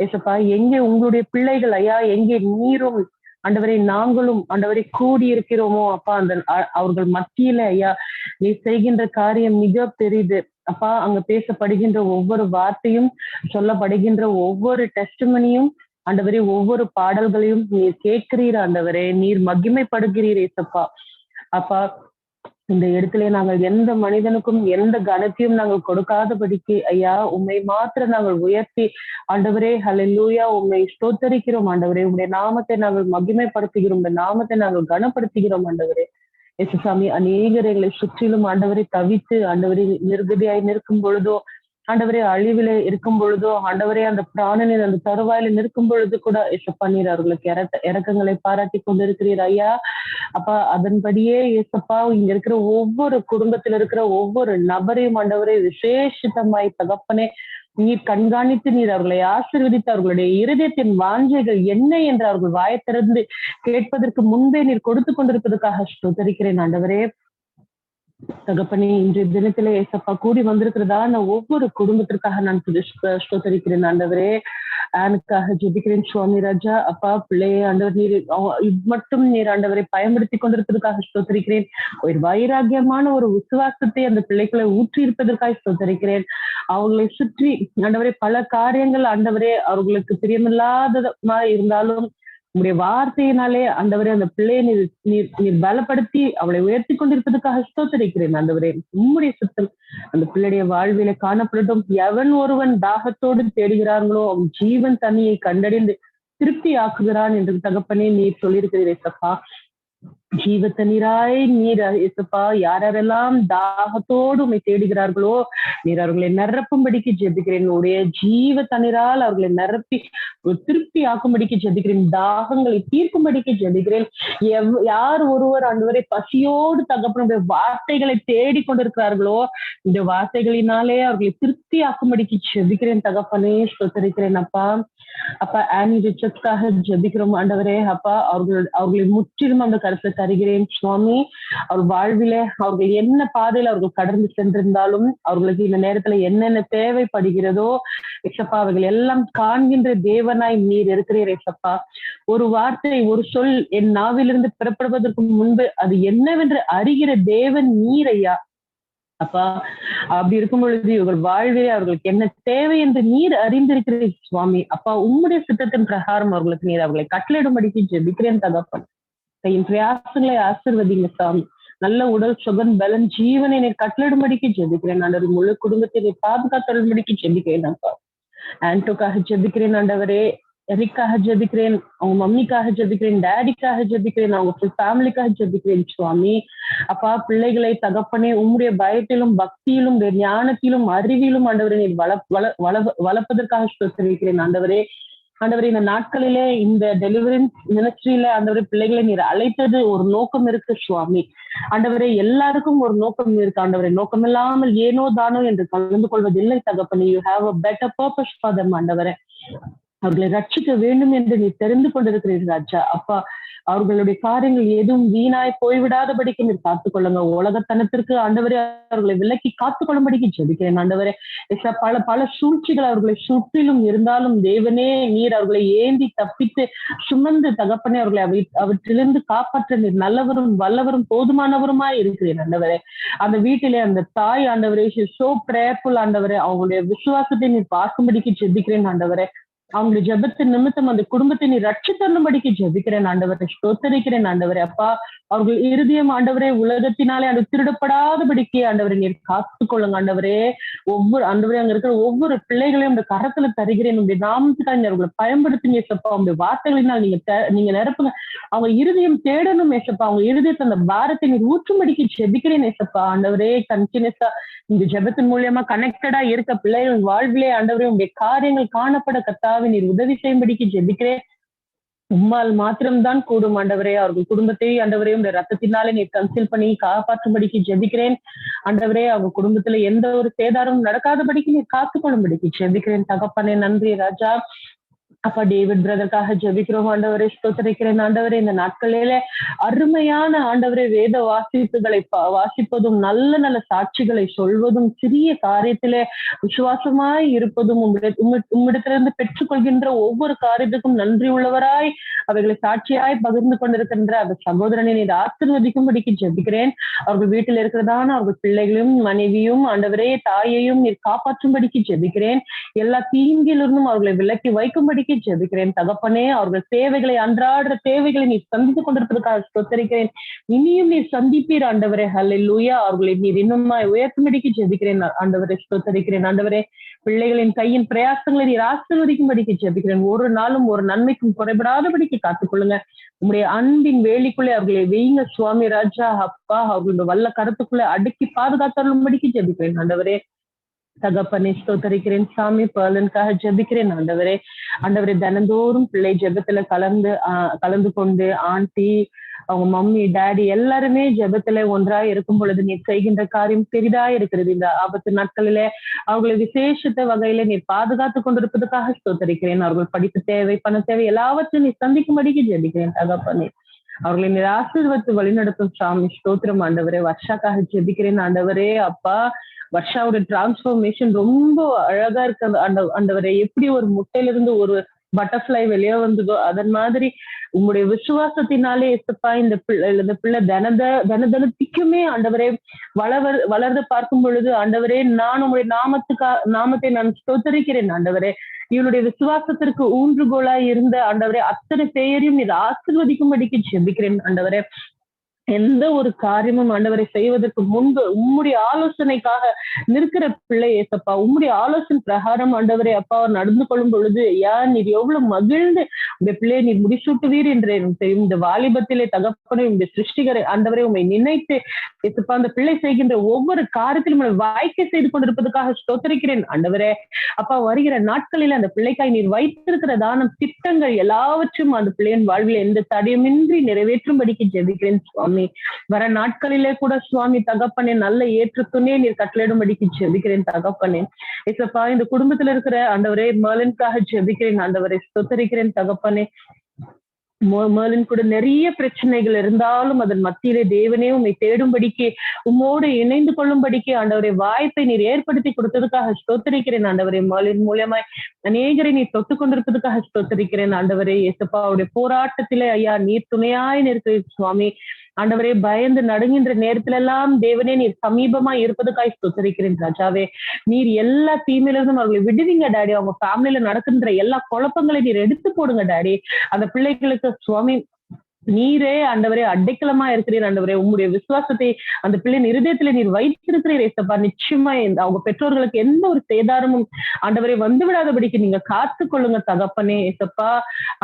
ஏசப்பா, எங்கே உங்களுடைய பிள்ளைகள் ஐயா, எங்கே நீரும் ஆண்டவரை நாங்களும் ஆண்டவரை கூடி இருக்கிறோமோ அப்பா, அந்த அவர்கள் மத்தியில ஐயா நீ செய்கின்ற காரியம் மிக பெரிது அப்பா. அங்க பேசப்படுகின்ற ஒவ்வொரு வார்த்தையும், சொல்லப்படுகின்ற ஒவ்வொரு டெஸ்டிமனியும் ஆண்டவரே, ஒவ்வொரு பாடல்களையும் நீர் கேட்கிறீர் ஆண்டவரே, நீர் மகிமைப்படுகிறீர் ஏசப்பா. அப்பா, இந்த இடத்துல நாங்கள் எந்த மனிதனுக்கும் எந்த கனத்தையும் நாங்கள் கொடுக்காதபடிக்கு ஐயா உம்மை மாத்திரம் நாங்கள் உயர்த்தி ஆண்டவரே ஹல்லேலூயா உம்மை ஸ்தோத்தரிக்கிறோம் ஆண்டவரே. உம்முடைய நாமத்தை நாங்கள் மகிமைப்படுத்துகிறோம், உம்முடைய நாமத்தை நாங்கள் கனப்படுத்துகிறோம் ஆண்டவரே. இயேசுசாமி, அநேகர் எங்களை சுற்றிலும் ஆண்டவரை தவித்து ஆண்டவரை நிர்கதியாய் நிற்கும் பொழுதோ, ஆண்டவரே அழிவில இருக்கும் பொழுதோ, ஆண்டவரே அந்த பிராணனின் அந்த தருவாயில நிற்கும் பொழுது கூட ஏசப்பா நீர் அவர்களுக்கு இறக்கங்களை பாராட்டி கொண்டிருக்கிறீர் ஐயா. அப்பா, அதன்படியே ஏசப்பா இங்க இருக்கிற ஒவ்வொரு குடும்பத்துல இருக்கிற ஒவ்வொரு நபரையும் ஆண்டவரே விசேஷிதமாய் தகப்பனே நீர் கண்காணித்து நீர் அவர்களை ஆசீர்வதித்து அவர்களுடைய இருதயத்தின் வாஞ்சைகள் என்ன என்று அவர்கள் வாயை திறந்து கேட்பதற்கு முன்பே நீர் கொடுத்து கொண்டிருப்பதற்காக ஸ்தோத்திரிக்கிறேன் ஆண்டவரே. தகப்பனே, இன்றைய தினத்திலே ஏசப்பா கூடி வந்திருக்கிறதா நான் ஒவ்வொரு குடும்பத்திற்காக நான் ஸ்தோத்தரிக்கிறேன் ஆண்டவரே. ஆனுக்காக ஜெபிக்கிறேன் சுவாமி ராஜா. அப்பா, பிள்ளையை ஆண்டவர் நீர் மட்டும் நீர் ஆண்டவரை பயன்படுத்தி கொண்டிருப்பதற்காக ஸ்தோத்தரிக்கிறேன். ஒரு வைராக்கியமான ஒரு விசுவாசத்தை அந்த பிள்ளைகளை ஊற்றி இருப்பதற்காக ஸ்தோத்தரிக்கிறேன். அவர்களை சுற்றி ஆண்டவரே பல காரியங்கள் ஆண்டவரே அவர்களுக்கு பிரியமில்லாதமா இருந்தாலும் உங்களுடைய வார்த்தையினாலே ஆண்டவரே அந்த பிள்ளையை நீர் பலப்படுத்தி அவளை உயர்த்தி கொண்டிருப்பதற்காக ஸ்தோத்திரிக்கிறேன் ஆண்டவரே. உம்முடைய சுத்தம் அந்த பிள்ளைடைய வாழ்வில காணப்படட்டும். எவன் ஒருவன் தாகத்தோடு தேடுகிறார்களோ அவன் ஜீவன் தண்ணியை கண்டறிந்து திருப்தி ஆக்குகிறான் என்று தகப்பனே நீர் சொல்லியிருக்கிறீர் ஏசப்பா. ஜீவ தண்ணீராய் நீர் ஏசப்பா, யாரெல்லாம் தாகத்தோடு உண்மை தேடுகிறார்களோ நீர் அவர்களை நிரப்பும்படிக்கு ஜெபிக்கிறேன். உடைய ஜீவ தண்ணீரால் அவர்களை நிரப்பி திருப்தி ஆக்கும்படிக்கு ஜெபிக்கிறேன். தாகங்களை தீர்க்கும்படிக்கு ஜெபிக்கிறேன். யார் ஒருவர் ஆண்டவரை பசியோடு தகப்பனுடைய வார்த்தைகளை தேடி கொண்டிருக்கிறார்களோ இந்த வார்த்தைகளினாலே அவர்களை திருப்தி ஆக்கும்படிக்கு ஜெபிக்கிறேன் தகப்பனே, ஸ்தோத்திரிக்கிறேன் அப்பா. அப்பா ஆனி ரிச்சர்ட்ஸ்க்காக ஜெபிக்கிறோம் ஆண்டவரே. அப்பா அவர்களை முற்றிலும் அந்த கருத்தை தருகிறேன் சுவாமி. அவர் வாழ்வில அவர்கள் என்ன பாதையில அவர்கள் கடந்து சென்றிருந்தாலும் அவர்களுக்கு இந்த நேரத்துல என்னென்ன தேவைப்படுகிறதோ ஏசப்பா அவர்கள் எல்லாம் காண்கின்ற தேவனாய் நீர் இருக்கிறீர் ஏசப்பா. ஒரு வார்த்தை ஒரு சொல் என் நாவிலிருந்து பிறப்படுவதற்கு முன்பு அது என்னவென்று அறிகிற தேவன் நீர் ஐயா. அப்பா அப்படி இருக்கும் பொழுது இவர்கள் வாழ்விலே அவர்களுக்கு என்ன தேவை என்று நீர் அறிந்திருக்கிறீர் சுவாமி. அப்பா உம்முடைய சித்தத்தின் பிரகாரம் அவர்களுக்கு நீர் அவர்களை கட்டளையிடும்படிக்கு ஜெபிக்கிறேன் தகப்பன். கையின் பிரயாசங்களை ஆசீர்வதிங்க சாமி. நல்ல உடல் சுகன் பலன் ஜீவனை நீர் கட்டளிடும்படிக்கு ஜெபிக்கிறேன் ஆண்டவர். முழு குடும்பத்தை நீர் பாதுகாத்தரும்படிக்கு ஜெபிக்கிறேன் அப்பா. ஆண்டோக்காக ஜெபிக்கிறேன் ஆண்டவரே. எரிக்காக ஜெபிக்கிறேன், அவங்க மம்மிக்காக ஜெபிக்கிறேன், டேடிக்காக ஜெபிக்கிறேன், அவங்க ஃபுல் ஃபேமிலிக்காக ஜெபிக்கிறேன் சுவாமி. அப்பா பிள்ளைகளை தகப்பனே உம்முடைய பயத்திலும் பக்தியிலும் ஞானத்திலும் அறிவிலும் ஆண்டவரை நீர் வளர்ப்பதற்காக ஸ்தோத்திரிக்கிறேன் ஆண்டவரே. ஆண்டவரே இந்த நாட்களிலே இந்த டெலிவரன்ஸ் மினிஸ்ட்ரியில ஆண்டவரே பிள்ளைகளை நீர் அழைத்தது ஒரு நோக்கம் இருக்கு சுவாமி. ஆண்டவரே எல்லாருக்கும் ஒரு நோக்கம் இருக்கு ஆண்டவரே. நோக்கம் இல்லாமல் ஏனோ தானோ என்று கலந்து கொள்வதில்லை தகப்பனே. You have a better purpose for them ஆண்டவரே. அவர்களை ரட்சிக்க வேண்டும் என்று நீ தெரிந்து கொண்டிருக்கிறீர்கள் ராஜா. அப்பா அவர்களுடைய காரியங்கள் எதுவும் வீணாய் போய்விடாதபடிக்கு நீர் காத்துக்கொள்ளுங்க. உலகத்தனத்திற்கு ஆண்டவரே அவர்களை விலக்கி காத்துக்கொள்ளும்படிக்கு ஜெபிக்கிறேன் ஆண்டவரே. பல பல சூழ்ச்சிகள் அவர்களை சுற்றிலும் இருந்தாலும் தேவனே நீர் அவர்களை ஏந்தி தப்பித்து சுமந்து தகப்பனே அவர்களை அவற்றிலிருந்து காப்பாற்ற நீர் நல்லவரும் வல்லவரும் போதுமானவருமாய் இருக்கிறேன் ஆண்டவரே. அந்த வீட்டிலே அந்த தாய் ஆண்டவரே சோ பிரேயர்ஃபுல் ஆண்டவரே. அவங்களுடைய விசுவாசத்தை நீர் பார்க்கும்படிக்கு ஜெபிக்கிறேன் ஆண்டவரே. அவங்களுடைய ஜெபத்தின் நிமித்தம் அந்த குடும்பத்தை நீ ரட்சி தரும்படிக்கு ஜெபிக்கிறேன் ஆண்டவரை. ஸ்தோத்தரிக்கிறேன் ஆண்டவரே. அப்பா அவர்கள் இருதயம் ஆண்டவரே உலகத்தினாலே அது திருடப்படாதபடிக்கு ஆண்டவரை நீர் காத்துக்கொள்ளுங்க ஆண்டவரே. ஒவ்வொரு ஆண்டவரே அங்க இருக்கிற ஒவ்வொரு பிள்ளைகளையும் அந்த கரத்துல தருகிறேன். உங்களுடைய நாமத்துக்காக அவர்களை பயன்படுத்துங்க ஏசப்பா. உங்களுடைய வார்த்தைகளினால் நீங்க நிரப்புங்க. அவங்க இருதயம் தேடணும் ஏசப்பா. அவங்க இருதயத்தை அந்த பாரத்தை நீர் ஊற்றும்படிக்கு ஜெபிக்கிறேன் ஏசப்பா. ஆண்டவரே கண்டினியூஸா இந்த ஜெபத்தின் மூலியமா கனெக்டடா இருக்க பிள்ளைகள் வாழ்விலே ஆண்டவரே உங்களுடைய காரியங்கள் காணப்பட கர்த்தாவே நீர் உதவி செய்யும்படிக்கு ஜெபிக்கிறேன். உம்மால் மாத்திரம்தான் கூடும் ஆண்டவரே. அவர்கள் குடும்பத்தை ஆண்டவரே உடைய ரத்தத்தினாலே நீர் கன்சீல் பண்ணி காப்பாற்றும்படிக்கு ஜெபிக்கிறேன் ஆண்டவரே. அவங்க குடும்பத்துல எந்த ஒரு சேதாரமும் நடக்காதபடிக்கு நீர் காத்துக்கொள்ளும்படிக்கு ஜெபிக்கிறேன் தகப்பனே. நன்றி ராஜா. அப்பா டேவிட் பிரதருக்காக ஜெபிக்கிறோம் ஆண்டவரே. ஸ்தோத்திரிக்கிறேன் ஆண்டவரே. இந்த நாட்களிலே அருமையான ஆண்டவரே வேத வாசிப்புகளை வாசிப்பதும் நல்ல நல்ல சாட்சிகளை சொல்வதும் சிறிய காரியத்திலே விசுவாசமாய் இருப்பதும் உம்மிடத்திலிருந்து பெற்றுக்கொள்கின்ற ஒவ்வொரு காரியத்துக்கும் நன்றி உள்ளவராய் அவைகளை சாட்சியாய் பகிர்ந்து கொண்டிருக்கின்ற அந்த சகோதரனை நீர் ஆசீர்வதிக்கும்படிக்கு ஜெபிக்கிறேன். அவர்கள் வீட்டில் இருக்கிறதான அவர்கள் பிள்ளைகளையும் மனைவியும் ஆண்டவரே தாயையும் நீர் காப்பாற்றும்படிக்கு ஜெபிக்கிறேன். எல்லா தீங்கிலிருந்தும் அவர்களை விலக்கி வைக்கும்படிக்கு ஜெபிக்கிறேன் தகப்பனே. அவர்கள் தேவைகளை அன்றாட தேவைகளை நீர் சந்தித்துக் கொண்டிருப்பதற்காக ஸ்தோத்திரிக்கிறேன். இனியும் நீர் சந்திப்பீர் ஆண்டவரே. ஹல்லேலூயா. அவர்களை நீர் இன்னுமாய் உயர்த்தும்படிக்கு ஜெபிக்கிறேன் ஆண்டவரே. ஸ்தோத்திரிக்கிறேன் ஆண்டவரே. பிள்ளைகளின் கையின் பிரயாசங்களை நீர் ஆசீர்வதிக்கும்படிக்கு ஜெபிக்கிறேன். ஒரு நாளும் ஒரு நன்மைக்கும் குறைபடாதபடிக்கு காத்துக்கொள்ளுங்க. உங்களுடைய அன்பின் வேலிக்குள்ளே அவர்களை வெய்யுங்க சுவாமி ராஜா. அப்பா அவர்களுடைய வல்ல கருத்துக்குள்ளே அடுக்கி பாதுகாத்தரும்படிக்கு ஜெபிக்கிறேன் ஆண்டவரே. தகப்பனே ஸ்தோத்தரிக்கிறேன் சாமி. பர்லனுக்காக ஜெபிக்கிறேன் ஆண்டவரே. ஆண்டவரே தினந்தோறும் பிள்ளை ஜெபத்துல கலந்து கொண்டு ஆண்டி அவங்க மம்மி டாடி எல்லாருமே ஜெபத்துல ஒன்றாய் இருக்கும் பொழுது நீர் செய்கின்ற காரியம் பெரிதா இருக்கிறது. இந்த ஆபத்து நாட்களிலே அவர்களை விசேஷத்த வகையில நீர் பாதுகாத்து கொண்டிருப்பதற்காக ஸ்தோத்தரிக்கிறேன். அவர்கள் படிப்பு தேவை பண தேவை எல்லாவற்றையும் நீர் சந்திக்கும்படிக்கு ஜெபிக்கிறேன் தகப்பனே. அவர்களை நீர் ஆசீர்வதித்து வழிநடத்தும் சாமி. ஸ்தோத்திரம் ஆண்டவரே. வர்ஷாக்காக ஜெபிக்கிறேன் ஆண்டவரே. அப்பா வர்ஷாவோட டிரான்ஸ்பர்மேஷன் ரொம்ப அழகா இருக்கு ஆண்டவரே. எப்படி ஒரு முட்டையிலிருந்து ஒரு பட்டர்ஃபிளை வெளியே வந்ததோ அதன் மாதிரி உங்களுடைய விசுவாசத்தினாலே எசப்பா இந்த பிள்ளை தினத்திக்குமே ஆண்டவரே வளர்ந்து பார்க்கும் பொழுது ஆண்டவரே நான் உங்களுடைய நாமத்தை நான் ஸ்தோத்தரிக்கிறேன் ஆண்டவரே. இவனுடைய விசுவாசத்திற்கு ஊன்றுகோலாய் இருந்த ஆண்டவரே அத்தனை பெயரையும் நீர் ஆசீர்வதிக்கும்படிக்கு ஜெபிக்கிறேன் ஆண்டவரே. எந்த ஒரு காரியமும் ஆண்டவரை செய்வதற்கு முன்பு உம்முடைய ஆலோசனைக்காக நிற்கிற பிள்ளை ஏசப்பா. உம்முடைய ஆலோசனை பிரகாரம் ஆண்டவரை அப்பா அவர் நடந்து கொள்ளும் பொழுது நீர் எவ்வளவு மகிழ்ந்து உங்க பிள்ளையை நீர் முடிசூட்டுவீர் என்று தெரியும். இந்த வாலிபத்திலே தகப்பனை இந்த சிருஷ்டிகரை ஆண்டவரை உண்மை நினைத்து ஏசப்பா அந்த பிள்ளை செய்கின்ற ஒவ்வொரு காரியத்திலும் வாய்க்கை செய்து கொண்டிருப்பதற்காக ஸ்தோத்தரிக்கிறேன் ஆண்டவரே. அப்பா வருகிற நாட்களில் அந்த பிள்ளைக்காய் நீர் வைத்திருக்கிற தானம் திட்டங்கள் எல்லாவற்றும் அந்த பிள்ளையின் வாழ்வில் எந்த தடையுமின்றி நிறைவேற்றும்படிக்கு ஜெபிக்கிறேன் சுவாமி. சுவாமி. வர நாட்களிலே கூட சுவாமி தகப்பனே நல்ல ஏற்றத்துனே நீர் கட்டளையிடும்படிக்கு ஜெபிக்கிறேன் தகப்பனே. ஏசப்பா இந்த குடும்பத்துல இருக்கிற ஆண்டவரே மர்லின்காக ஜெபிக்கிறேன் ஆண்டவரே, ஸ்தோத்தரிக்கிறேன் தகப்பனே. மேர்லின் கூட நிறைய பிரச்சனைகள் இருந்தாலும் அதன் மத்தியிலே தேவனே உம்மை தேடும்படிக்கு உம்மோடு இணைந்து கொள்ளும்படிக்கு ஆண்டவரை வாய்ப்பை நீர் ஏற்படுத்தி கொடுத்ததுக்காக ஸ்தோத்தரிக்கிறேன் ஆண்டவரே. மேர்லின் மூலியமாய் அநேகரை நீர் தொட்டு கொண்டிருப்பதற்காக ஸ்தோத்தரிக்கிறேன் ஆண்டவரே. ஏசப்பா அவருடைய போராட்டத்திலே ஐயா நீர் துணையாய் நிற்கிறீர் சுவாமி. ஆண்டவரே பயந்து நடுங்கின்ற நேரத்துல எல்லாம் தேவனே நீர் சமீபமா இருப்பதுக்காய் ஸ்தோத்தரிக்கிறேன் ராஜாவே. நீர் எல்லா தீமையிலிருந்தும் அவர்களை விடுவீங்க டாடி. அவங்க ஃபேமிலியில நடக்கின்ற எல்லா குழப்பங்களையும் நீர் எடுத்து போடுங்க டாடி. அந்த பிள்ளைகளுக்கு சுவாமி நீரே ஆண்டவரே அடைக்கலமா இருக்கிறீர் ஆண்டவரே. உங்களுடைய விசுவாசத்தை அந்த பிள்ளையின் இருதயத்துல நீர் வைத்திருக்கிறீர் ஏசப்பா. நிச்சயமா அவங்க பெற்றோர்களுக்கு எந்த ஒரு சேதாரமும் ஆண்டவரே வந்து விடாதபடிக்கு நீங்க காத்து கொள்ளுங்க தகப்பனே ஏசப்பா.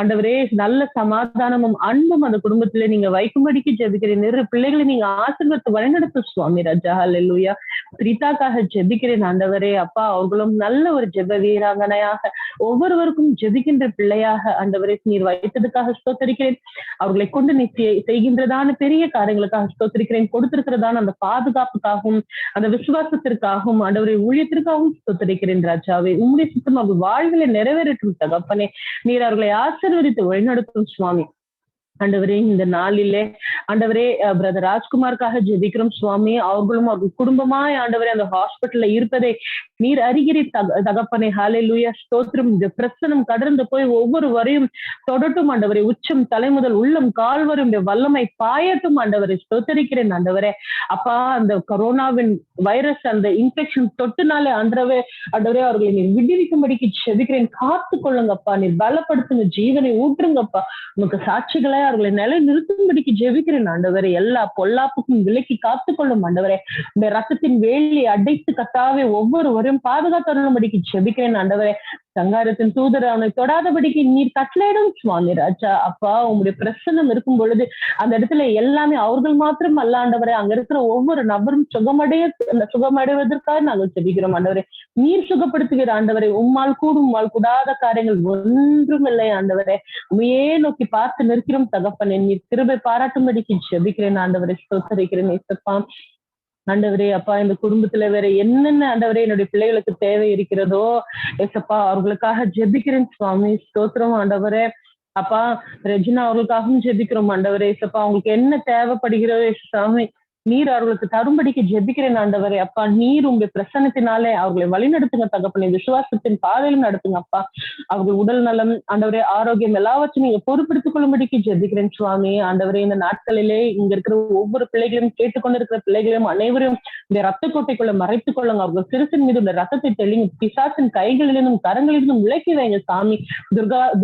ஆண்டவரே நல்ல சமாதானமும் அன்பும் அந்த குடும்பத்திலே நீங்க வைக்கும்படிக்கு ஜெபிக்கிறேன். பிள்ளைகளை நீங்க ஆசீர்வதித்து வழிநடத்து சுவாமி ராஜா. ஹல்லேலூயா. பிரீதாக்காக ஜெபிக்கிறேன் ஆண்டவரே. அப்பா அவர்களும் நல்ல ஒரு ஜெப வீராங்கனையாக ஒவ்வொருவருக்கும் ஜெபிக்கின்ற பிள்ளையாக ஆண்டவரே நீர் வைத்ததுக்காக ஸ்தோத்தரிக்கிறேன். அவர்களை கொண்டு நீ செய்கின்றதான பெரிய காரியங்களுக்காக ஸ்தோத்திரிக்கிறேன். கொடுத்திருக்கிறதான அந்த பாதுகாப்புக்காகவும் அந்த விசுவாசத்திற்காகவும் ஆண்டவரை ஊழியத்திற்காகவும் ஸ்தோத்திரிக்கிறேன் ராஜாவே. உம்முடைய சித்தம் அவர் வாழ்விலை நிறைவேறட்டும் தகப்பனே. நீர் அவர்களை ஆசீர்வதித்து வழிநடத்தும் சுவாமி. ஆண்டவரே இந்த நாளிலே ஆண்டவரே பிரதர் ராஜ்குமாருக்காக ஜெபிக்கிறோம் சுவாமி. அவர்களும் அவர்கள் குடும்பமாய் ஆண்டவரே அந்த ஹாஸ்பிட்டல்ல இருப்பதை நீர் அறிகிறீர் தகப்பனே. ஹல்லேலூயா. ஸ்தோத்திரம். இந்த பிரசனம் கடந்து போய் ஒவ்வொரு வரையும் தொடட்டும் ஆண்டவரே. உச்சம் தலை முதல் உள்ளம் கால் வரும் வல்லமை பாயட்டும் ஆண்டவரை. ஸ்தோத்தரிக்கிறேன் ஆண்டவரே. அப்பா அந்த கொரோனாவின் வைரஸ் அந்த இன்ஃபெக்ஷன் தொட்டுனாலே ஆண்டவரே அவர்களை நீர் விடுவிக்கும்படிக்கு ஜெபிக்கிறேன். காத்து கொள்ளுங்கப்பா. நீர் பலப்படுத்துங்க. ஜீவனை ஊற்றுங்கப்பா. உனக்கு சாட்சிகளை அவர்களை நிலை நிறுத்தும்படிக்கு ஜெபிக்கிறேன் ஆண்டவரே. எல்லா பொல்லாப்புக்கும் விலக்கி காத்துக்கொள்ளும் ஆண்டவரே. இந்த ரத்தத்தின் வேலி அடைத்து கத்தாவே ஒவ்வொருவரையும் பாதுகாத்தருளும்படிக்கு ஜெபிக்கிறேன் ஆண்டவரே. சங்காரத்தின் தூதர் அவனை தொடாதபடிக்கு நீர் கட்டளையிடும் சுவாமி ராஜா. அப்பா உங்களுடைய பிரசன்னம் இருக்கும் பொழுது அந்த இடத்துல எல்லாமே அவர்கள் மாத்திரம் அல்ல ஆண்டவரே. அங்க இருக்கிற ஒவ்வொரு நபரும் சுகமடைவதற்காக நாங்கள் ஜெபிக்கிறோம் ஆண்டவரே. நீர் சுகப்படுத்துகிற ஆண்டவரை. உம்மால் கூடும் உம்மால் கூடாத காரியங்கள் ஒன்றும் இல்லை ஆண்டவரே. உண்மையே நோக்கி பார்த்து நிற்கிறோம் தகப்பனே. நீர் கிருபை பாராட்டும்படிக்கு ஜெபிக்கிறேன் ஆண்டவரை. ஸ்தோத்தரிக்கிறேன் ஏசப்பா. ஆண்டவரே அப்பா இந்த குடும்பத்துல வேற என்னென்ன ஆண்டவரே என்னுடைய பிள்ளைகளுக்கு தேவை இருக்கிறதோ ஏசப்பா அவர்களுக்காக ஜெபிக்கிறேன் சுவாமி. ஸ்தோத்திரம் ஆண்டவரே. அப்பா ரெஜினா அவர்களுக்காகவும் ஜெபிக்கிறோம் ஆண்டவரே. ஏசப்பா அவங்களுக்கு என்ன தேவைப்படுகிறதோ சுவாமி நீர் அவர்களுக்கு தரும்படிக்கு ஜெபிக்கிறேன் ஆண்டவரே. அப்பா நீர் உங்களுடைய பிரசன்னத்தினாலே அவர்களை வழி நடத்துங்க தகப்பனே. விசுவாசத்தின் பாதையிலும் நடத்துங்க அப்பா. அவர்கள் உடல் நலம் ஆண்டவரே ஆரோக்கியம் எல்லாவற்றையும் நீங்க பொறுப்படுத்திக் கொள்ளும்படிக்கு ஜெபிக்கிறேன் சுவாமி. ஆண்டவரே இந்த நாட்களிலே இங்க இருக்கிற ஒவ்வொரு பிள்ளைகளையும் கேட்டுக்கொண்டிருக்கிற பிள்ளைகளையும் அனைவரும் இந்த ரத்த கோட்டைக்குள்ள மறைத்துக் கொள்ளுங்க. அவர்கள் சிறுசின் மீது இந்த ரத்தத்தை தெளிங்க. பிசாசின் கைகளிலிருந்தும் கரங்களிலிருந்தும் விலக்கி வைங்க சாமி.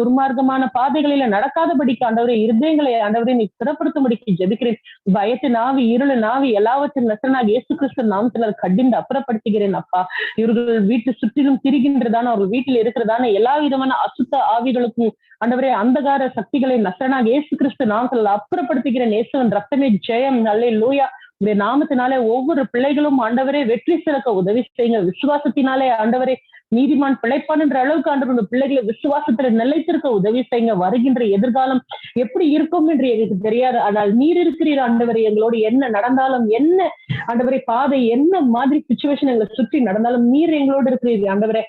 துர்மார்க்கமான பாதைகளில நடக்காதபடிக்கு ஆண்டவரே இருதயங்களை ஆண்டவரே நீ சிறப்படுத்தும்படிக்கு ஜெபிக்கிறேன். பயத்தின் ஆவி இருள நாவி எல்லாவற்றின் நசனாக இயேசு கிறிஸ்து நாமத்தில் கடிந்து அப்புறப்படுத்துகிறேன் அப்பா. இவர்கள் வீட்டு சுற்றிலும் திரிகின்றதான அவர்கள் வீட்டில் இருக்கிறதான எல்லா விதமான அசுத்த ஆவிகளுக்கும் ஆண்டவரே அந்தகார சக்திகளை நசனாக இயேசு கிறிஸ்து நாமத்தில் அப்புறப்படுத்துகிறேன். இயேசுவின் ரத்தமே ஜெயம். அல்லேலூயா. இந்த நாமத்தினாலே ஒவ்வொரு பிள்ளைகளும் ஆண்டவரே வெற்றி சிறக்க உதவி செய்யுங்க. விசுவாசத்தினாலே ஆண்டவரே நீதிமான் பிழைப்பான் என்ற அளவுக்கு ஆண்டவருடைய பிள்ளைகளை விசுவாசத்துல நிலைத்திருக்க உதவி செய்யுங்க. வருகின்ற எதிர்காலம் எப்படி இருக்கும் என்று எனக்கு தெரியாது. ஆனால் நீர் இருக்கிறீர் ஆண்டவரே. எங்களோடு என்ன நடந்தாலும் என்ன ஆண்டவரே பாதை என்ன மாதிரி சிச்சுவேஷன் எங்களை சுற்றி நடந்தாலும் நீர் எங்களோடு இருக்கிறீர் ஆண்டவரே.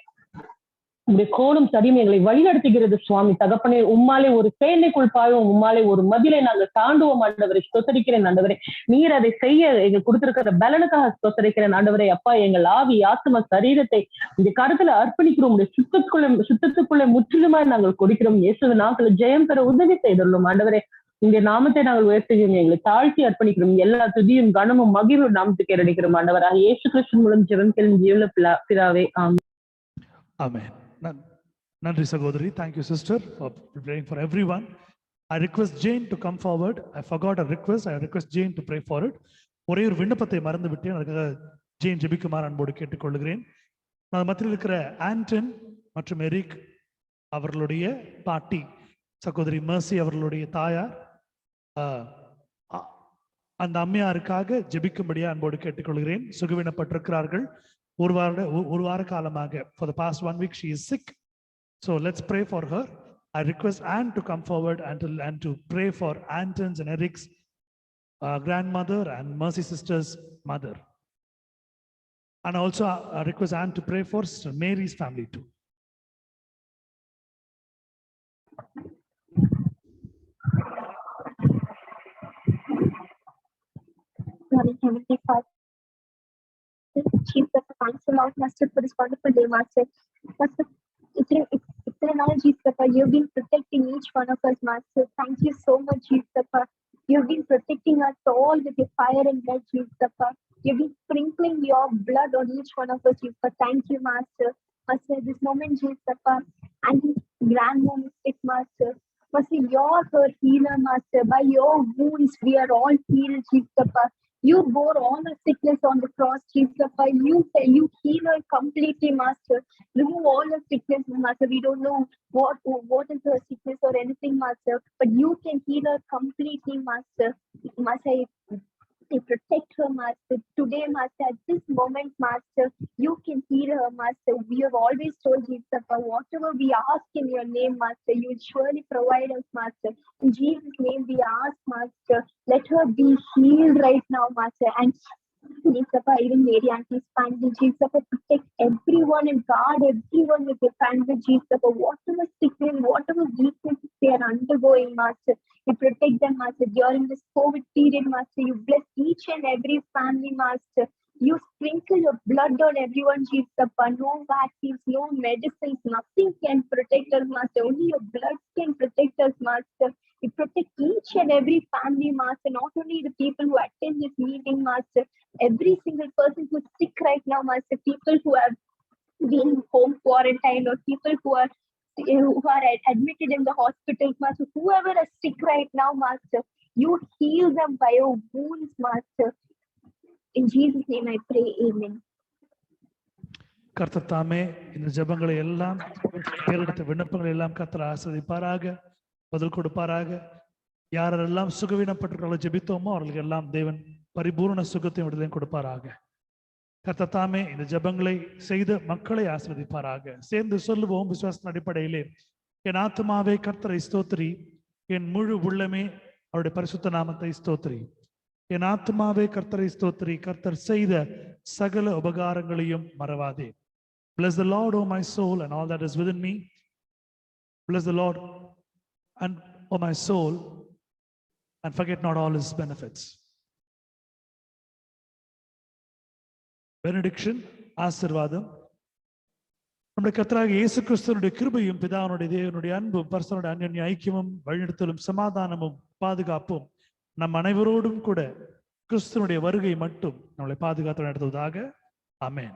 உங்களுடைய கோலும் தடியும் எங்களை வழிநடத்துகிறது சுவாமி தகப்பனே. உம்மாலே ஒரு சேனைக்குள் பாயும். உம்மாலே ஒரு மதிலை நாங்கள் தாண்டுவோம் ஆண்டவரை. ஸ்தோத்தரிக்கிறேன் ஆண்டவரே. நீர் அதை செய்ய எங்கள் கொடுத்திருக்கிற பலனுக்காக ஸ்தோத்தரிக்கிறேன் ஆண்டவரே. அப்பா எங்கள் ஆவி ஆத்ம சரீரத்தை இந்த கருத்துல அர்ப்பணிக்கிறோம். உங்களுடைய சுத்தத்துக்குள்ளே முற்றிலுமாய் நாங்கள் கொடுக்கிறோம். இயேசுவின் நாமத்தில் ஜெயம் பெற உதவி செய்துள்ளோம் ஆண்டவரே. இந்த நாமத்தை நாங்கள் உயர்த்துகிறோம். எங்களை தாழ்த்தி அர்ப்பணிக்கிறோம். எல்லா துதியும் கனமும் மகிழ்வும் நாமத்துக்கு ஏறடிக்கிறோம் ஆண்டவராக இயேசு கிறிஸ்து மூலம் ஜெபம் கேளும் ஜீவன பிதாவே. ஆமென். Nandri Sagodari, thank you sister for praying for everyone. I request Jane to come forward. I forgot a request. I request Jane to pray for it. ஒரே ஒரு விண்ணப்பத்தை மறந்து விட்டேன். அதுக்காக ஜேன் ஜெபிக்குமாறு அன்போடு கேட்டுக்கொள்கிறேன். நான் மத்தியில் இருக்கிற ஆண்டன் மற்றும் எரிக் அவர்களுடைய பாட்டி சகோதரி மர்சி அவர்களுடைய தாயார் அந்த அம்மையாருக்காக ஜெபிக்கும்படியா அன்போடு கேட்டுக்கொள்கிறேன். சுகவீனப்பட்டிருக்கிறார்கள். ஒரு வார காலமாக for the past 1 week she is sick. So let's pray for her. I request Anne to come forward and to pray for Antons and Eric's grandmother and Mercy sister's mother. And also I request Anne to pray for Sister Mary's family too. Loving Heavenly Father, Jesus, thanks a lot, Master, for this wonderful day, Master. Master, it's an honor, Jesus, you've been protecting each one of us, Master. Thank you so much, Jesus. You've been protecting us all with your fire and blood, Jesus. You've been sprinkling your blood on each one of us, Jesus. Thank you, Master. Master, at this moment, Jesus, and grandmom is sick, Master. Master, you're her healer, Master. By your wounds, we are all healed, Jesus. You bore all the sickness on the cross, Jesus. You heal her completely, Master. Remove all the sickness, Master. We don't know what is her sickness or anything, Master. But you can heal her completely, Master. Master, I protect her, Master. Today, Master, at this moment, Master, you can heal her, Master. We have always told Jesus, whatever we ask in your name, Master, you will surely provide us, Master. In Jesus' name we ask, Master, let her be healed right now, Master. And Jesus, even Mary Auntie's family, Jesus, protect everyone and guard everyone with your family, Jesus, whatever sickness, whatever weakness they are undergoing, Master. You protect them, Master, during this COVID period, Master. You bless each and every family, Master. You sprinkle your blood on everyone, Jesus. No vaccines, no medicines, nothing can protect us, Master. Only your blood can protect us, Master. You protect each and every family, Master. Not only the people who attend this meeting, Master. Every single person who's sick right now, Master. People who have been home quarantined or people who are admitted in the hospital, Master. Whoever is sick right now, Master, you heal them by your wounds, Master. In Jesus' name I pray, amen. கர்த்தர் தாமே இந்த ஜெபங்களை எல்லாம் பேரெடுத்த விண்ணப்பங்களை எல்லாம் கர்த்தர் ஆசீர்வதிப்பாராக, பதில் கொடுப்பாராக. யாரெல்லாம் சுகவீனப்பட்டிருக்கிறார்களோ ஜெபித்தோமோ அவர்களுக்கு எல்லாம் தேவன் பரிபூர்ண சுகத்தையும் விடுதலையும் கொடுப்பாராக. கர்த்தர் தாமே இந்த ஜெபங்களை செய்த மக்களை ஆசீர்வதிப்பாராக. சேர்ந்து சொல்லுவோம் விசுவாசத்தின் அடிப்படையிலே, என் ஆத்துமாவே கர்த்தரை ஸ்தோத்திரி, என் முழு உள்ளமே அவருடைய பரிசுத்த நாமத்தை ஸ்தோத்திரி. என் ஆத்துமாவே கர்த்தரை ஸ்தோத்திரி, கர்த்தர் செய்த சகல உபகாரங்களையும் மறவாதே. Bless the Lord, O my soul, and all that is within me. Bless the Lord, and O my soul, and forget not all his benefits. Benediction, ஆசீர்வாதம். நம்முடைய கர்த்தராகிய இயேசு கிறிஸ்துவினுடைய கிருபையும் பிதாவினுடைய தேவனுடைய அன்பும் பரிசுத்த அன்யோன்ய ஐக்கியமும் வழிநடத்தலும் சமாதானமும் பாதுகாப்பும் நம் அனைவரோடும் கூட கிறிஸ்துவனுடைய வருகை மட்டும் நம்மளை பாதுகாத்து நடத்துவதாக. ஆமென்.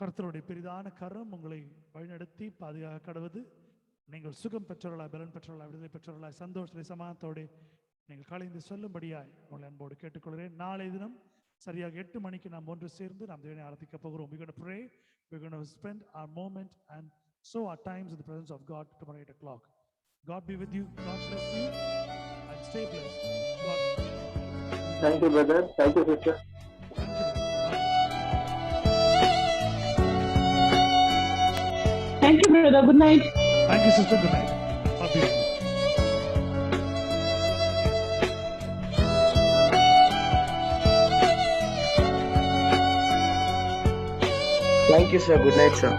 கர்த்தருடைய பெரிதான கரம் உங்களை வழிநடத்தி பாதுகாக்க கடவுது. நீங்கள் சுகம் பெற்றவர்களாய், பலன் பெற்றவர்களாய், விடுதலை பெற்றவர்களாய், சந்தோஷத்தை சமாதானத்தோடு நீங்கள் கலைந்து சொல்லும்படியாய் உங்களை அன்போடு கேட்டுக்கொள்கிறேன். நாளை தினம் சரியாக 8 மணிக்கு நாம் ஒன்று சேர்ந்து நாம் தேவனை ஆராதிக்க போகிறோம். We're going to pray, we're going to spend our moment and sow our times in the presence of God tomorrow 8 o'clock. God be with you, God bless you, and stay blessed. God. Thank you, brother. Thank you, sister. Thank you, brother. Good night. Thank you, sister. Good night. God bless you. Thank you, sir. Good night, sir.